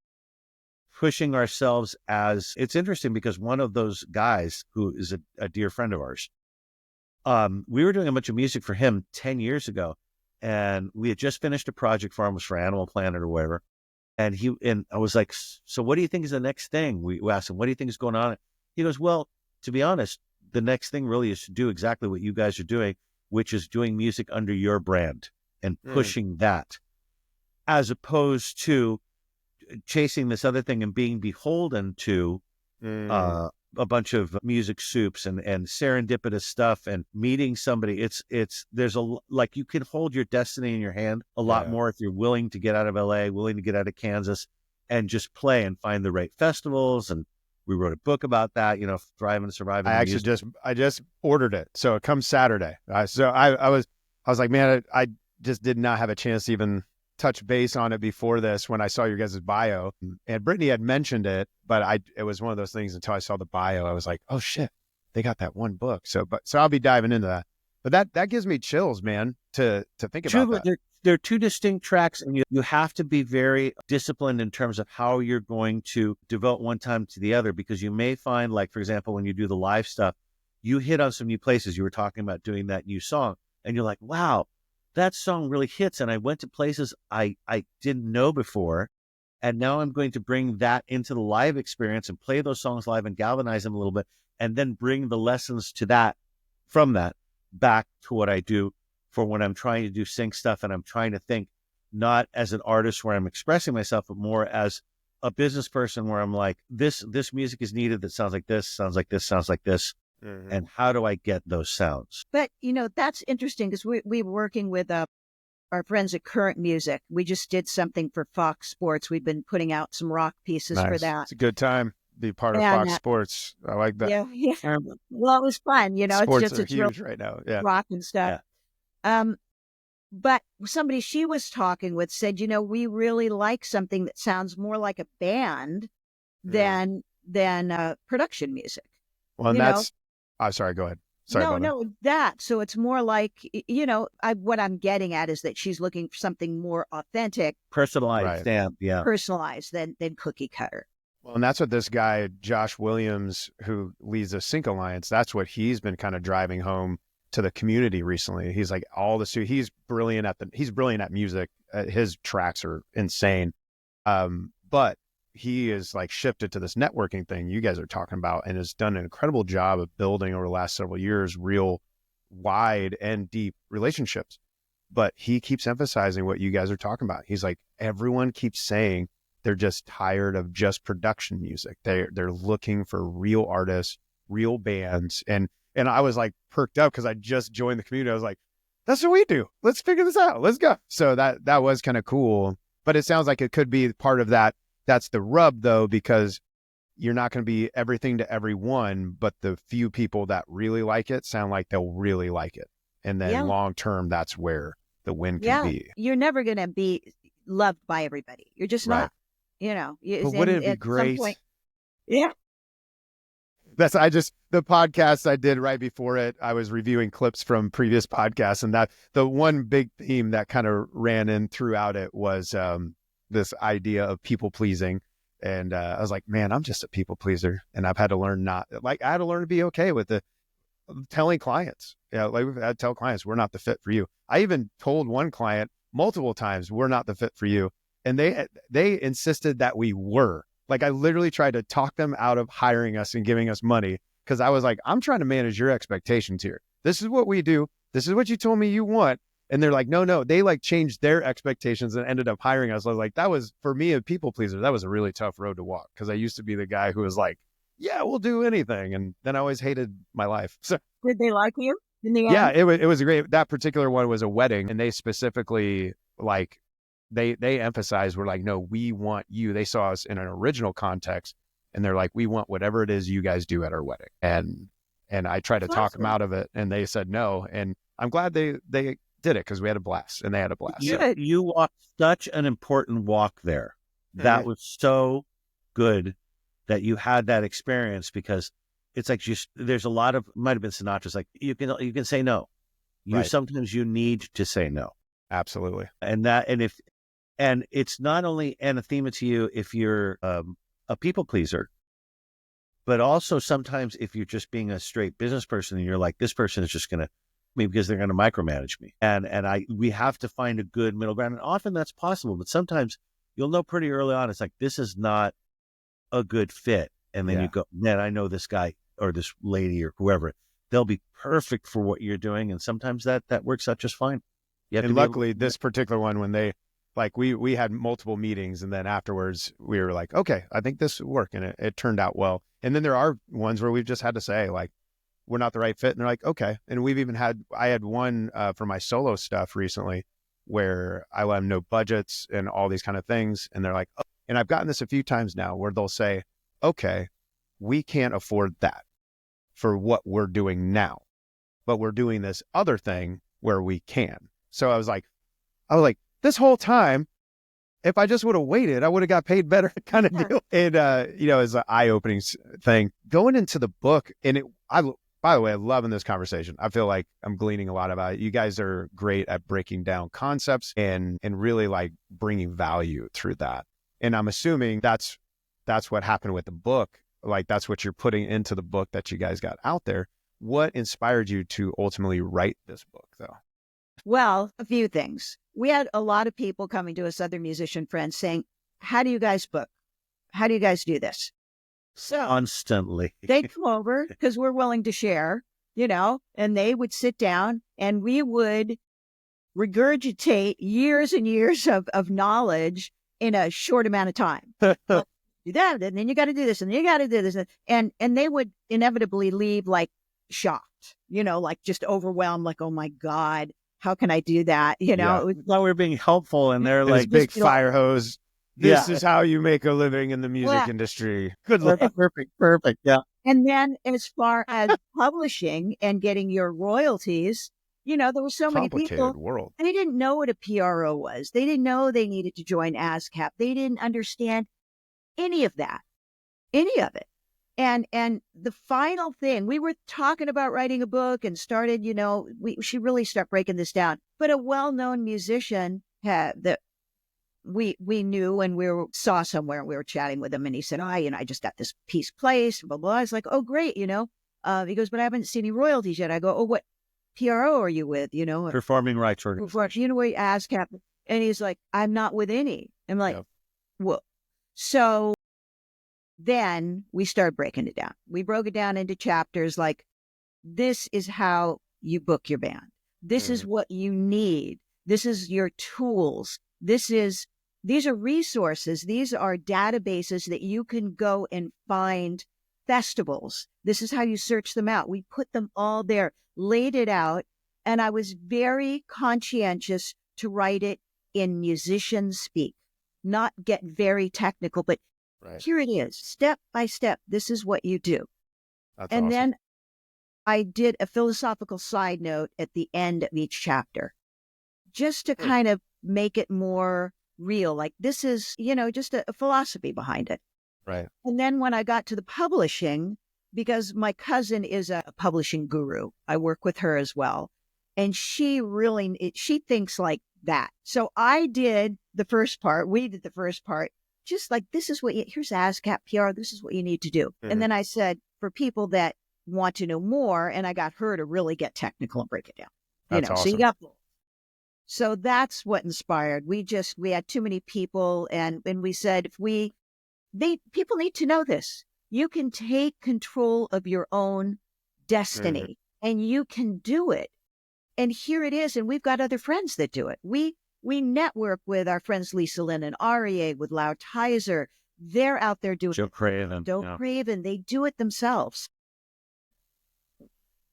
pushing ourselves it's interesting because one of those guys who is a dear friend of ours, we were doing a bunch of music for him 10 years ago, and we had just finished a project for him, it was for Animal Planet or whatever. And I was like, so what do you think is the next thing? We asked him, what do you think is going on? He goes, well, to be honest, the next thing really is to do exactly what you guys are doing, which is doing music under your brand and pushing that, as opposed to chasing this other thing and being beholden to a bunch of music soups and serendipitous stuff and meeting somebody. There's like you can hold your destiny in your hand a lot more if you're willing to get out of LA, willing to get out of Kansas and just play and find the right festivals. And we wrote a book about that, Thrive and Survive.
I just ordered it. So it comes Saturday. I was like, man, I just did not have a chance to even touch base on it before this when I saw your guys' bio. And Brittany had mentioned it, but it was one of those things until I saw the bio, I was like, oh shit, they got that one book. So I'll be diving into that. But that gives me chills, man, to think about that.
They're two distinct tracks, and you have to be very disciplined in terms of how you're going to devote one time to the other, because you may find, like, for example, when you do the live stuff, you hit on some new places. You were talking about doing that new song, and you're like, wow, that song really hits. And I went to places I didn't know before, and now I'm going to bring that into the live experience and play those songs live and galvanize them a little bit, and then bring the lessons from that back to what I do for when I'm trying to do sync stuff, and I'm trying to think not as an artist where I'm expressing myself, but more as a business person where I'm like, this music is needed that sounds like this, sounds like this, sounds like this. Mm-hmm. And how do I get those sounds?
But, that's interesting because we're working with our friends at Current Music. We just did something for Fox Sports. We've been putting out some rock pieces for that.
It's a good time. Be part of Fox Sports. I like that.
Yeah. Well, it was fun.
Sports
it's
huge right now. Yeah.
Rock and stuff. Yeah. But somebody she was talking with said, we really like something that sounds more like a band than production music.
Well, and I'm sorry, go ahead. Sorry.
That. So it's more like, what I'm getting at is that she's looking for something more authentic.
Personalized.
Right. Personalized than cookie cutter.
Well, and that's what this guy, Josh Williams, who leads the Sync Alliance, that's what he's been kind of driving home to the community recently. He's like he's brilliant at music. His tracks are insane. But he is like shifted to this networking thing you guys are talking about, and has done an incredible job of building over the last several years real wide and deep relationships. But he keeps emphasizing what you guys are talking about. He's like, everyone keeps saying they're just tired of just production music. They're looking for real artists, real bands. And I was like perked up because I just joined the community. I was like, that's what we do. Let's figure this out. Let's go. So that was kind of cool. But it sounds like it could be part of that. That's the rub, though, because you're not going to be everything to everyone, but the few people that really like it sound like they'll really like it. And then long term, that's where the win can be.
You're never going to be loved by everybody. You're just not,
But wouldn't it be great?
Yeah.
The podcast I did right before it, I was reviewing clips from previous podcasts, and that the one big theme that kind of ran in throughout it was this idea of people pleasing. And I was like, man, I'm just a people pleaser. And I've had to learn I had to learn to be okay with telling clients, I tell clients, we're not the fit for you. I even told one client multiple times, we're not the fit for you. And they insisted that we were. Like, I literally tried to talk them out of hiring us and giving us money, because I was like, I'm trying to manage your expectations here. This is what we do. This is what you told me you want. And they're like, no. They like changed their expectations and ended up hiring us. I was like, that was, for me, a people pleaser, that was a really tough road to walk, because I used to be the guy who was like, yeah, we'll do anything. And then I always hated my life. So
did they like you in the end?
Yeah, it was great. That particular one was a wedding, and they specifically like, they emphasized, we're like, no, we want you. They saw us in an original context, and they're like, we want whatever it is you guys do at our wedding. And I tried to talk them out of it, and they said no. And I'm glad they did it, because we had a blast, and they had a blast.
You walked such an important walk there. That was so good that you had that experience, because it's like, there's a lot of, might have been Sinatra's, like, you can say no. Sometimes you need to say no.
Absolutely.
And it's not only anathema to you if you're a people pleaser, but also sometimes if you're just being a straight business person and you're like, this person is just going to, because they're going to micromanage me. And we have to find a good middle ground. And often that's possible, but sometimes you'll know pretty early on, it's like, this is not a good fit. And then you go, man, I know this guy or this lady or whoever, they'll be perfect for what you're doing. And sometimes that works out just fine.
And luckily this particular one, when they, like, we had multiple meetings, and then afterwards we were like, okay, I think this will work. And it turned out well. And then there are ones where we've just had to say, like, we're not the right fit. And they're like, okay. And we've even I had one for my solo stuff recently where I let them know budgets and all these kind of things. And they're like, oh. And I've gotten this a few times now where they'll say, okay, we can't afford that for what we're doing now, but we're doing this other thing where we can. So I was like, this whole time, if I just would have waited, I would have got paid better, kind of deal. And, it's an eye-opening thing. Going into the book, and by the way, I'm loving this conversation. I feel like I'm gleaning a lot about it. You guys are great at breaking down concepts and really like bringing value through that. And I'm assuming that's what happened with the book. Like, that's what you're putting into the book that you guys got out there. What inspired you to ultimately write this book, though?
Well, a few things. We had a lot of people coming to us, other musician friends, saying, how do you guys book? How do you guys do this? So
constantly
they'd come over, because we're willing to share, and they would sit down, and we would regurgitate years and years of knowledge in a short amount of time. Do that, and then you got to do this, and then you got to do this. And they would inevitably leave like shocked, like just overwhelmed, like, oh my God, how can I do that? It was,
well, we're being helpful, and they're like,
big fire hose. This is how you make a living in the music industry. Good luck.
Perfect. Yeah.
And then as far as publishing and getting your royalties, there were so many people.
World.
They didn't know what a PRO was. They didn't know they needed to join ASCAP. They didn't understand any of that, any of it. And the final thing, we were talking about writing a book and started, we should really start breaking this down. But a well-known musician that we knew, and saw somewhere, and we were chatting with him, and he said, I just got this piece placed, blah, blah. I was like, oh, great, he goes, but I haven't seen any royalties yet. I go, oh, PRO are you with?
Performing rights organization.
You know what ASCAP? And he's like, I'm not with any. I'm like, well, so then we started breaking it down. We broke it down into chapters like, this is how you book your band. This is what you need. This is your tools. These are resources. These are databases that you can go and find festivals. This is how you search them out. We put them all there, laid it out. And I was very conscientious to write it in musician speak, not get very technical, but here it is, step by step. This is what you do.
That's
and
awesome.
Then I did a philosophical side note at the end of each chapter, just to kind of make it more real. Like this is, just a philosophy behind it.
Right.
And then when I got to the publishing, because my cousin is a publishing guru, I work with her as well. And she thinks like that. So I did the first part. We did the first part. Just like, this is here's ASCAP PR. This is what you need to do. And then I said, for people that want to know more, and I got her to really get technical and break it down.
That's awesome.
So you got both. So that's what inspired. We had too many people, and we said, people need to know this. You can take control of your own destiny, and you can do it. And here it is. And we've got other friends that do it. We network with our friends Lisa Lynn and REA, with Lau Tizer. They're out there doing
Joe Craven.
Craven. They do it themselves.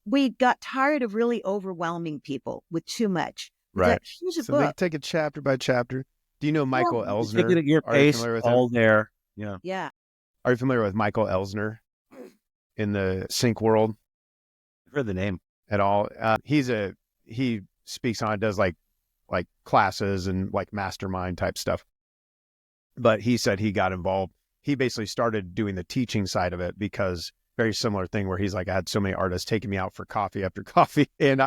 We got tired of really overwhelming people with too much.
Right.
Here's a
so
book.
They take it chapter by chapter. Do you know Michael Elsner?
Take it at your pace, all there. Yeah.
Yeah.
Are you familiar with Michael Elsner in the sync world?
I've heard the name
at all. He speaks on, does like classes and like mastermind type stuff. But he said he got involved. He basically started doing the teaching side of it because very similar thing where he's like, I had so many artists taking me out for coffee after coffee. And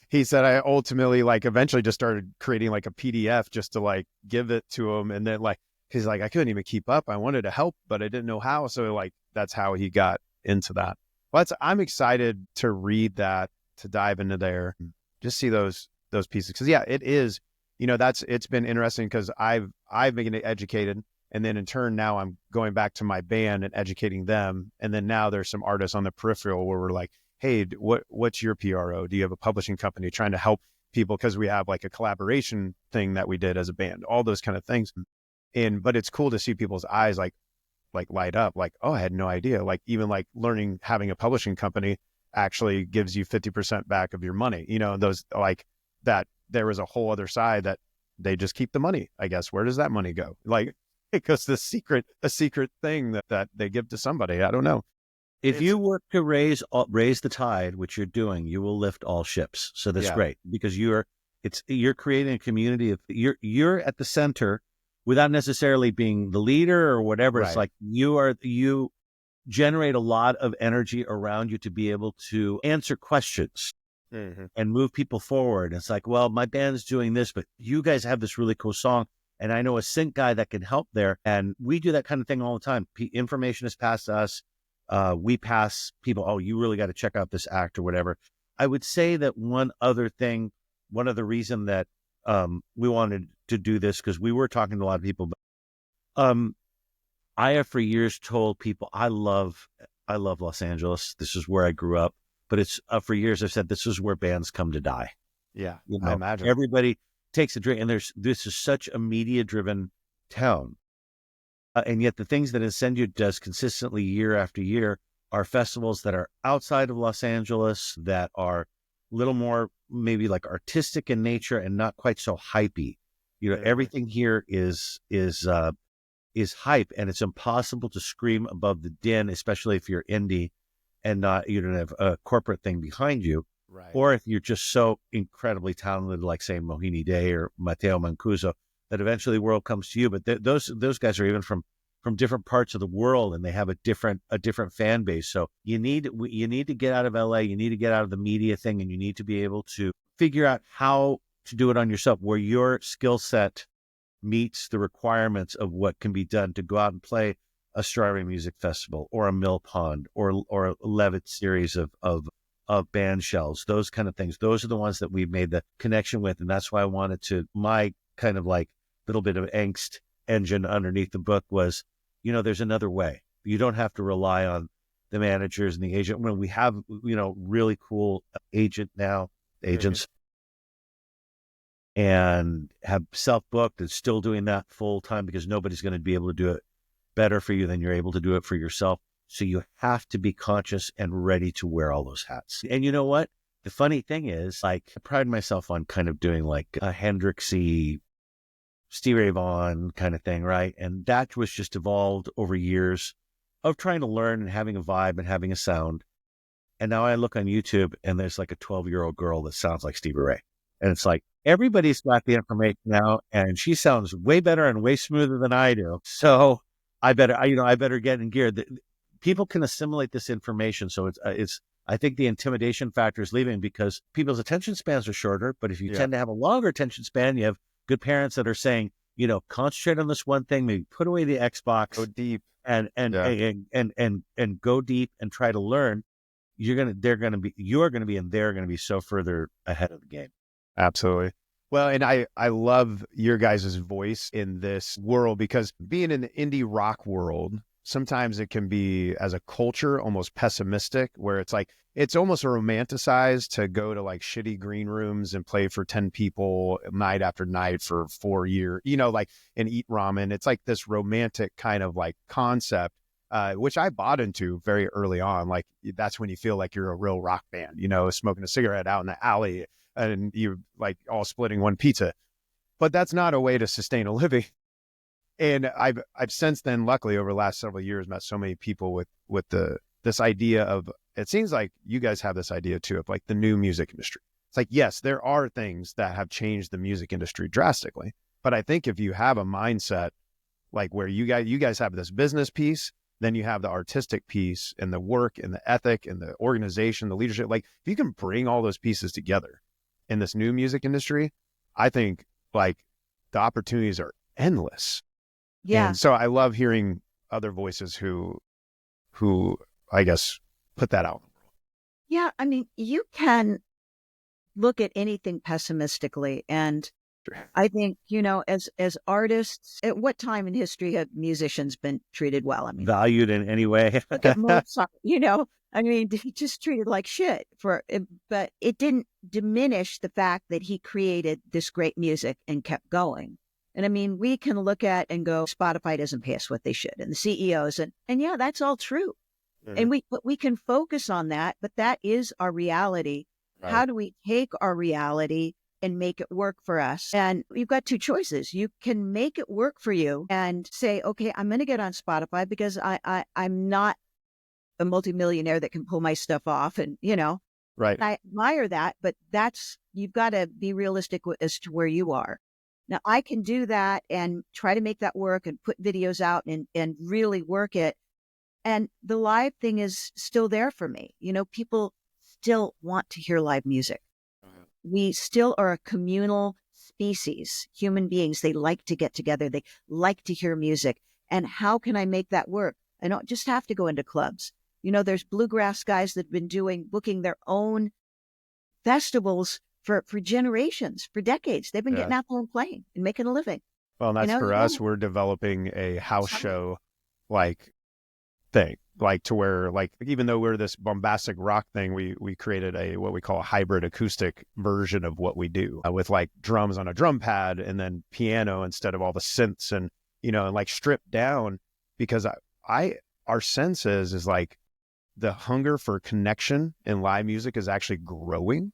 he said, I ultimately eventually just started creating like a PDF just to like give it to him. And then he's like, I couldn't even keep up. I wanted to help, but I didn't know how. So that's how he got into that. But I'm excited to read that, to dive into there, just see those pieces. Cause yeah, it is, it's been interesting because I've been getting educated. And then in turn, now I'm going back to my band and educating them. And then now there's some artists on the peripheral where we're like, hey, what's your PRO? Do you have a publishing company? Trying to help people because we have like a collaboration thing that we did as a band, all those kind of things. But it's cool to see people's eyes like light up, like, oh, I had no idea. Like even like learning, having a publishing company actually gives you 50% back of your money. Those like that there was a whole other side that they just keep the money. I guess, where does that money go? Like, because a secret thing that they give to somebody. I don't know.
If you work to raise the tide, which you're doing, you will lift all ships. So that's great because you're creating a community of you're at the center without necessarily being the leader or whatever. Right. It's like you generate a lot of energy around you to be able to answer questions and move people forward. It's like, well, my band's doing this, but you guys have this really cool song. And I know a sync guy that can help there. And we do that kind of thing all the time. Information is passed to us. We pass people, oh, you really got to check out this act or whatever. I would say that one other reason that we wanted to do this, because we were talking to a lot of people, but I have for years told people, I love Los Angeles. This is where I grew up. But it's for years I've said this is where bands come to die.
Yeah, I imagine.
Everybody takes a drink, and this is such a media-driven town, and yet the things that Incendio does consistently year after year are festivals that are outside of Los Angeles, that are a little more maybe like artistic in nature and not quite so hypey. Everything here is hype, and it's impossible to scream above the din, especially if you're indie and you don't have a corporate thing behind you. Right. Or if you're just so incredibly talented, like say Mohini Day or Matteo Mancuso, that eventually the world comes to you. But those guys are even from different parts of the world, and they have a different fan base. So you need to get out of LA, you need to get out of the media thing, and you need to be able to figure out how to do it on yourself, where your skill set meets the requirements of what can be done to go out and play a Strawberry Music Festival or a Mill Pond or a Levitt series of of band shells, those kind of things. Those are the ones that we've made the connection with. And that's why I wanted to, my kind of like little bit of angst engine underneath the book was, there's another way. You don't have to rely on the managers and the agent. When we have, really cool agents and have self-booked and still doing that full time, because nobody's going to be able to do it better for you than you're able to do it for yourself. So you have to be conscious and ready to wear all those hats. And you know what? The funny thing is, like, I pride myself on kind of doing like a Hendrixy, Stevie Ray Vaughan kind of thing, right? And that was just evolved over years of trying to learn and having a vibe and having a sound. And now I look on YouTube and there's like a 12-year-old girl that sounds like Stevie Ray. And it's like, everybody's got the information now and she sounds way better and way smoother than I do. So I better get in gear. People can assimilate this information. So it's, I think the intimidation factor is leaving because people's attention spans are shorter, but if you tend to have a longer attention span, you have good parents that are saying, concentrate on this one thing, maybe put away the Xbox,
Go deep,
and go deep and try to learn. You're going to be so further ahead of the game.
Absolutely. Well, and I love your guys' voice in this world, because being in the indie rock world, sometimes it can be, as a culture, almost pessimistic, where it's like, it's almost romanticized to go to like shitty green rooms and play for 10 people night after night for 4 years, and eat ramen. It's like this romantic kind of like concept, which I bought into very early on. Like, that's when you feel like you're a real rock band, smoking a cigarette out in the alley and you're like all splitting one pizza. But that's not a way to sustain a living. And I've since then, luckily, over the last several years, met so many people with this idea of, it seems like you guys have this idea too, of like the new music industry. It's like, yes, there are things that have changed the music industry drastically, but I think if you have a mindset like where you guys have this business piece, then you have the artistic piece and the work and the ethic and the organization, the leadership, like if you can bring all those pieces together in this new music industry, I think like the opportunities are endless.
Yeah.
And so I love hearing other voices who I guess put that out.
Yeah. I mean, you can look at anything pessimistically. And I think, as artists, at what time in history have musicians been treated well? I mean,
valued in any way?
look at Mozart, I mean, he just treated like shit but it didn't diminish the fact that he created this great music and kept going. And I mean, we can look at and go, Spotify doesn't pay us what they should, and the CEOs, and yeah, that's all true. Mm-hmm. And we can focus on that, but that is our reality. Right. How do we take our reality and make it work for us? And you've got two choices. You can make it work for you and say, okay, I'm going to get on Spotify because I'm not a multimillionaire that can pull my stuff off. And,
right.
I admire that, but you've got to be realistic as to where you are. Now, I can do that and try to make that work and put videos out and really work it. And the live thing is still there for me. People still want to hear live music. We still are a communal species, human beings. They like to get together. They like to hear music. And how can I make that work? I don't just have to go into clubs. There's bluegrass guys that have been booking their own festivals for generations, for decades. They've been getting out there and playing and making a living.
Well, and that's for us. We're developing a house show like thing, like to where, like, even though we're this bombastic rock thing, we created what we call a hybrid acoustic version of what we do, with like drums on a drum pad and then piano instead of all the synths, and and like stripped down, because our sense is like the hunger for connection in live music is actually growing.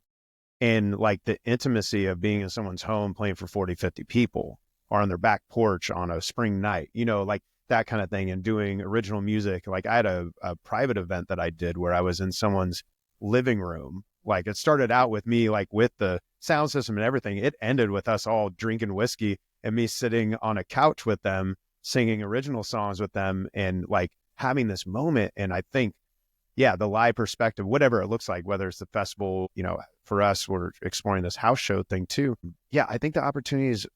And like the intimacy of being in someone's home playing for 40, 50 people, or on their back porch on a spring night, like that kind of thing, and doing original music. Like I had a private event that I did where I was in someone's living room. Like it started out with me, like with the sound system and everything. It ended with us all drinking whiskey and me sitting on a couch with them, singing original songs with them, and like having this moment. And I think, yeah, the live perspective, whatever it looks like, whether it's the festival, for us, we're exploring this house show thing too. Yeah, I think the opportunities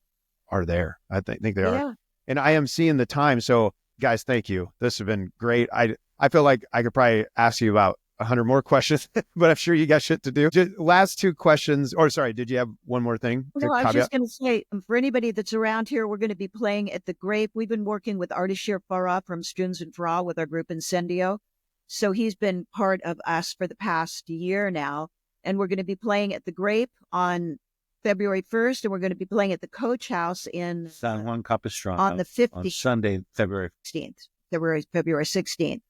are there. I think they are. And I am seeing the time. So guys, thank you. This has been great. I feel like I could probably ask you about 100 more questions, but I'm sure you got shit to do. Just last two questions. Or sorry, did you have one more thing?
No, I was just going to say, for anybody that's around here, we're going to be playing at the Grape. We've been working with Artistry from Stuns and Fra with our group Incendio. So he's been part of us for the past year now. And we're going to be playing at the Grape on February 1st. And we're going to be playing at the Coach House in
San Juan Capistrano
on the 15th.
On Sunday, February
16th. February 16th.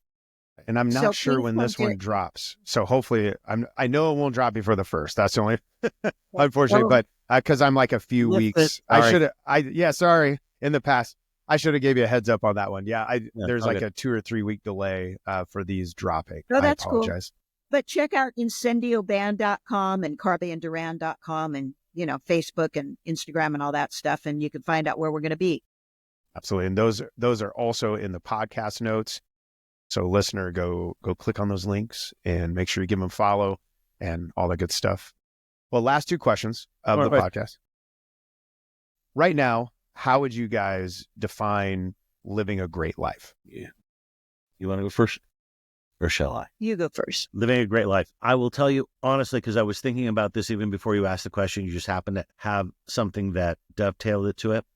And I'm not sure when this one drops. So hopefully, I know it won't drop before the 1st. That's the only, unfortunately, but because I'm like a few weeks. Sorry. In the past, I should have gave you a heads up on that one. There's like a 2 or 3 week delay for these dropping.
No, that's
I apologize.
Cool. But check out incendioband.com and carbeandjurand.com and, Facebook and Instagram and all that stuff. And you can find out where we're going to be.
Absolutely. And those are also in the podcast notes. So listener, go click on those links and make sure you give them a follow and all that good stuff. Well, last two questions of the podcast. Right now, how would you guys define living a great life?
Yeah. You want to go first? Or shall I?
You go first.
Living a great life. I will tell you honestly, because I was thinking about this even before you asked the question, you just happened to have something that dovetailed it to it.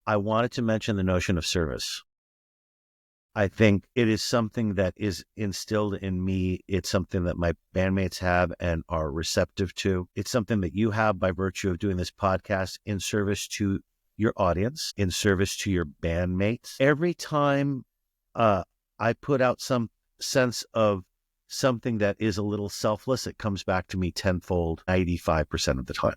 I wanted to mention the notion of service. I think it is something that is instilled in me. It's something that my bandmates have and are receptive to. It's something that you have by virtue of doing this podcast in service to your audience, in service to your bandmates. Every time I put out some sense of something that is a little selfless, it comes back to me tenfold, 95% of the time.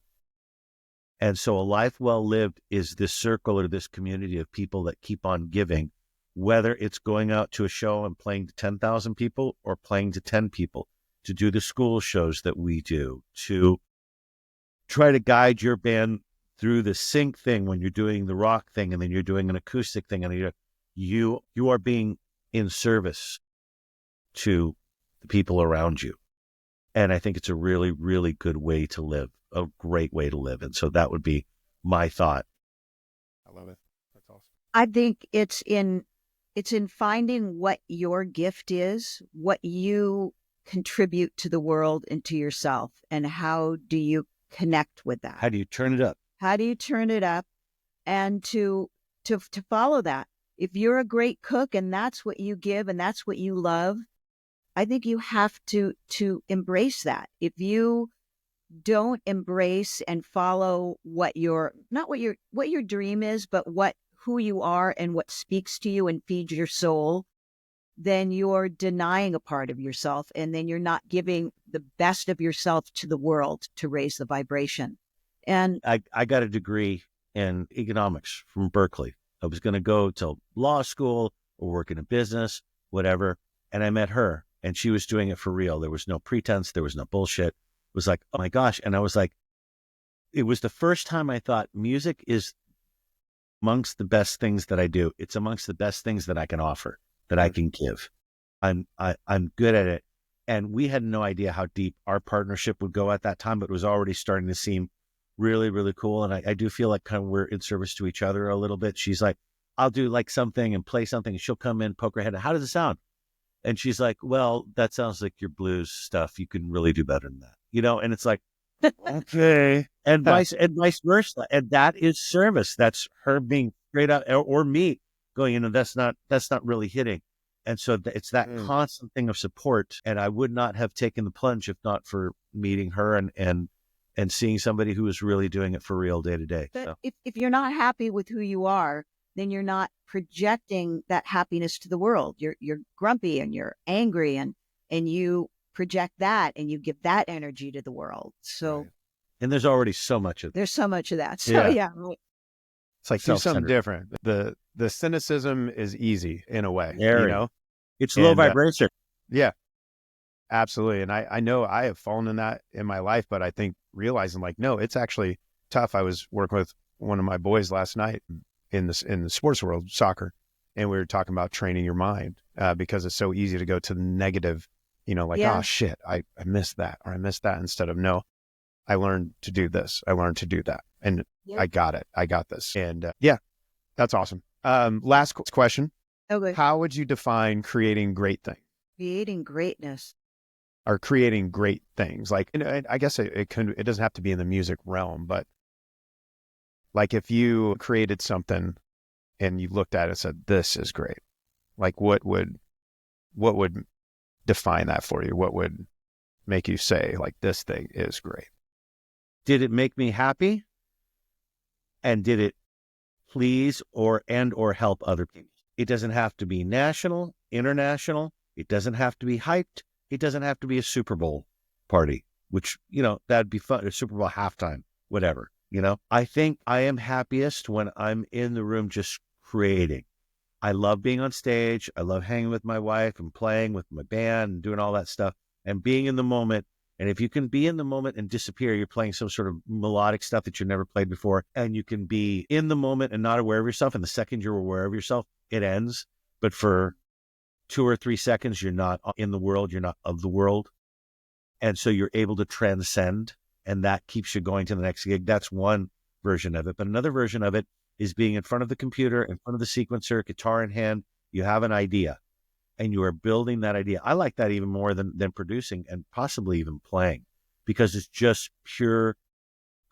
And so a life well lived is this circle or this community of people that keep on giving, whether it's going out to a show and playing to 10,000 people or playing to 10 people, to do the school shows that we do, to try to guide your band through the sync thing when you're doing the rock thing and then you're doing an acoustic thing, and you are being in service to the people around you. And I think it's a really, really good way to live, a great way to live. And so that would be my thought.
I love it. That's awesome.
I think it's in finding what your gift is, what you contribute to the world and to yourself, and how do you connect with that?
How do you turn it up?
How do you turn it up and to follow that? If you're a great cook and that's what you give and that's what you love, I think you have to embrace that. If you don't embrace and follow what your dream is, but who you are and what speaks to you and feeds your soul, then you're denying a part of yourself, and then you're not giving the best of yourself to the world to raise the vibration. And
I got a degree in economics from Berkeley. I was going to go to law school or work in a business, whatever. And I met her, and she was doing it for real. There was no pretense. There was no bullshit. It was like, oh my gosh. And I was like, it was the first time I thought music is amongst the best things that I do. It's amongst the best things that I can offer, that I can give. I'm good at it. And we had no idea how deep our partnership would go at that time, but it was already starting to seem really, really cool. And I do feel like kind of we're in service to each other a little bit. She's like, I'll do like something and play something, and she'll come in, poke her head. How does it sound? And she's like, well, that sounds like your blues stuff. You can really do better than that, and it's like, okay. And vice versa. And that is service. That's her being straight up, or me going, that's not really hitting. And so it's that constant thing of support. And I would not have taken the plunge if not for meeting her and seeing somebody who is really doing it for real day to day.
But
so.
if you're not happy with who you are, then you're not projecting that happiness to the world. You're grumpy and you're angry and you project that and you give that energy to the world. So,
and there's already so much of that.
There's so much of that. So yeah.
It's like do something different. The cynicism is easy in a way,
It's low vibration.
Yeah, absolutely. And I know I have fallen in that in my life, but I think realizing like, no, it's actually tough. I was working with one of my boys last night in the sports world, soccer, and we were talking about training your mind because it's so easy to go to the negative, oh shit, I missed that, or I missed that, instead of no, I learned to do this. I learned to do that. And I got it. I got this. And that's awesome. Last question.
Okay.
How would you define creating great things?
Creating greatness.
are creating great things. Like, and I guess it doesn't have to be in the music realm, but like if you created something and you looked at it and said, this is great. Like what would define that for you? What would make you say like, this thing is great?
Did it make me happy? And did it please or help other people? It doesn't have to be national, international. It doesn't have to be hyped. It doesn't have to be a Super Bowl party, which, that'd be fun. A Super Bowl halftime, whatever, I think I am happiest when I'm in the room just creating. I love being on stage. I love hanging with my wife and playing with my band and doing all that stuff and being in the moment. And if you can be in the moment and disappear, you're playing some sort of melodic stuff that you've never played before. And you can be in the moment and not aware of yourself. And the second you're aware of yourself, it ends. But for 2 or 3 seconds, you're not in the world. You're not of the world. And so you're able to transcend. And that keeps you going to the next gig. That's one version of it. But another version of it is being in front of the computer, in front of the sequencer, guitar in hand. You have an idea. And you are building that idea. I like that even more than producing and possibly even playing, because it's just pure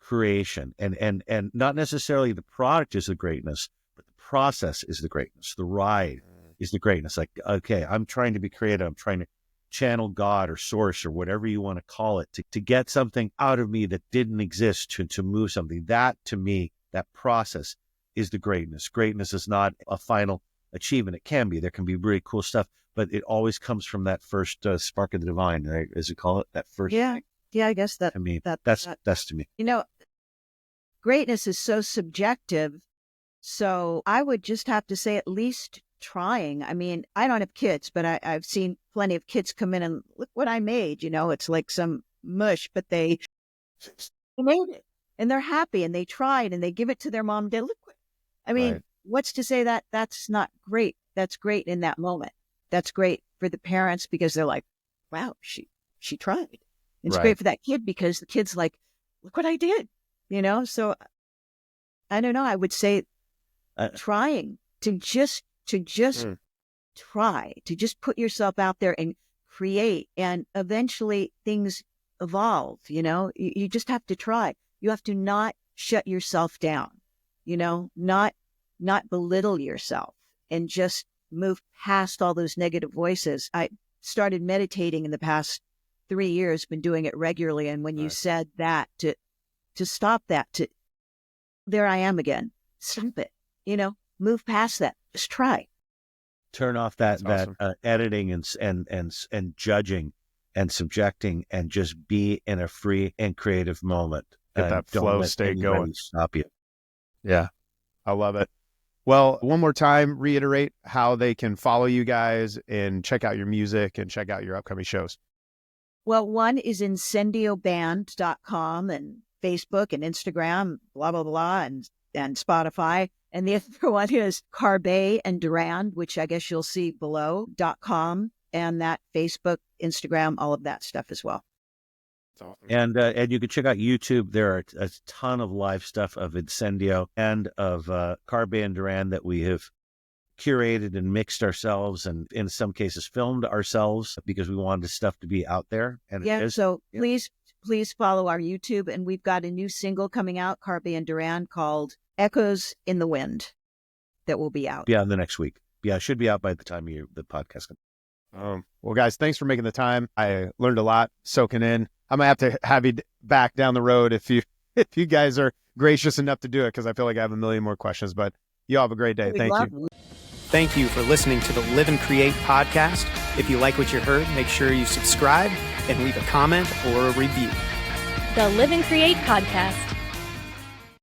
creation. And not necessarily the product is the greatness, but the process is the greatness. The ride is the greatness. Like, okay, I'm trying to be creative. I'm trying to channel God or source or whatever you want to call it to get something out of me that didn't exist, to move something. That, to me, that process is the greatness. Greatness is not a final achievement. It can be. There can be really cool stuff, but it always comes from that first spark of the divine, right? As you call it, that first thing.
Yeah, I guess that.
I mean, that's to me.
Greatness is so subjective. So I would just have to say at least trying. I mean, I don't have kids, but I've seen plenty of kids come in and look what I made. It's like some mush, but they made it and they're happy and they tried and they give it to their mom. They look. I mean, right. What's to say that that's not great? That's great in that moment. That's great for the parents because they're like, wow, she tried. It's
right.
Great for that kid because the kid's like, look what I did, So I don't know. I would say trying to just try, to just put yourself out there and create, and eventually things evolve. You just have to try. You have to not shut yourself down, not belittle yourself and just move past all those negative voices. I started meditating in the past 3 years, been doing it regularly. And when you said that, to stop that, there I am again. Stop it, move past that. Just try.
Turn off that editing and judging and subjecting and just be in a free and creative moment.
Get that flow state going.
Stop you.
Yeah, I love it. Well, one more time, reiterate how they can follow you guys and check out your music and check out your upcoming shows.
Well, one is incendioband.com and Facebook and Instagram, blah, blah, blah, and Spotify. And the other one is Carbe and Durand, which I guess you'll see below.com, and that Facebook, Instagram, all of that stuff as well.
And you can check out YouTube. There are a ton of live stuff of Incendio and of Carbe and Durand that we have curated and mixed ourselves, and in some cases filmed ourselves because we wanted the stuff to be out there. And
please follow our YouTube. And we've got a new single coming out, Carbe and Durand, called Echoes in the Wind, that will be out.
Yeah, the next week. Yeah, it should be out by the time the podcast comes.
Well, guys, thanks for making the time. I learned a lot, soaking in. I'm gonna have to have you back down the road if you guys are gracious enough to do it, because I feel like I have a million more questions. But you all have a great day. Thank you.
Thank you for listening to the Live and Create podcast. If you like what you heard, make sure you subscribe and leave a comment or a review.
The Live and Create podcast.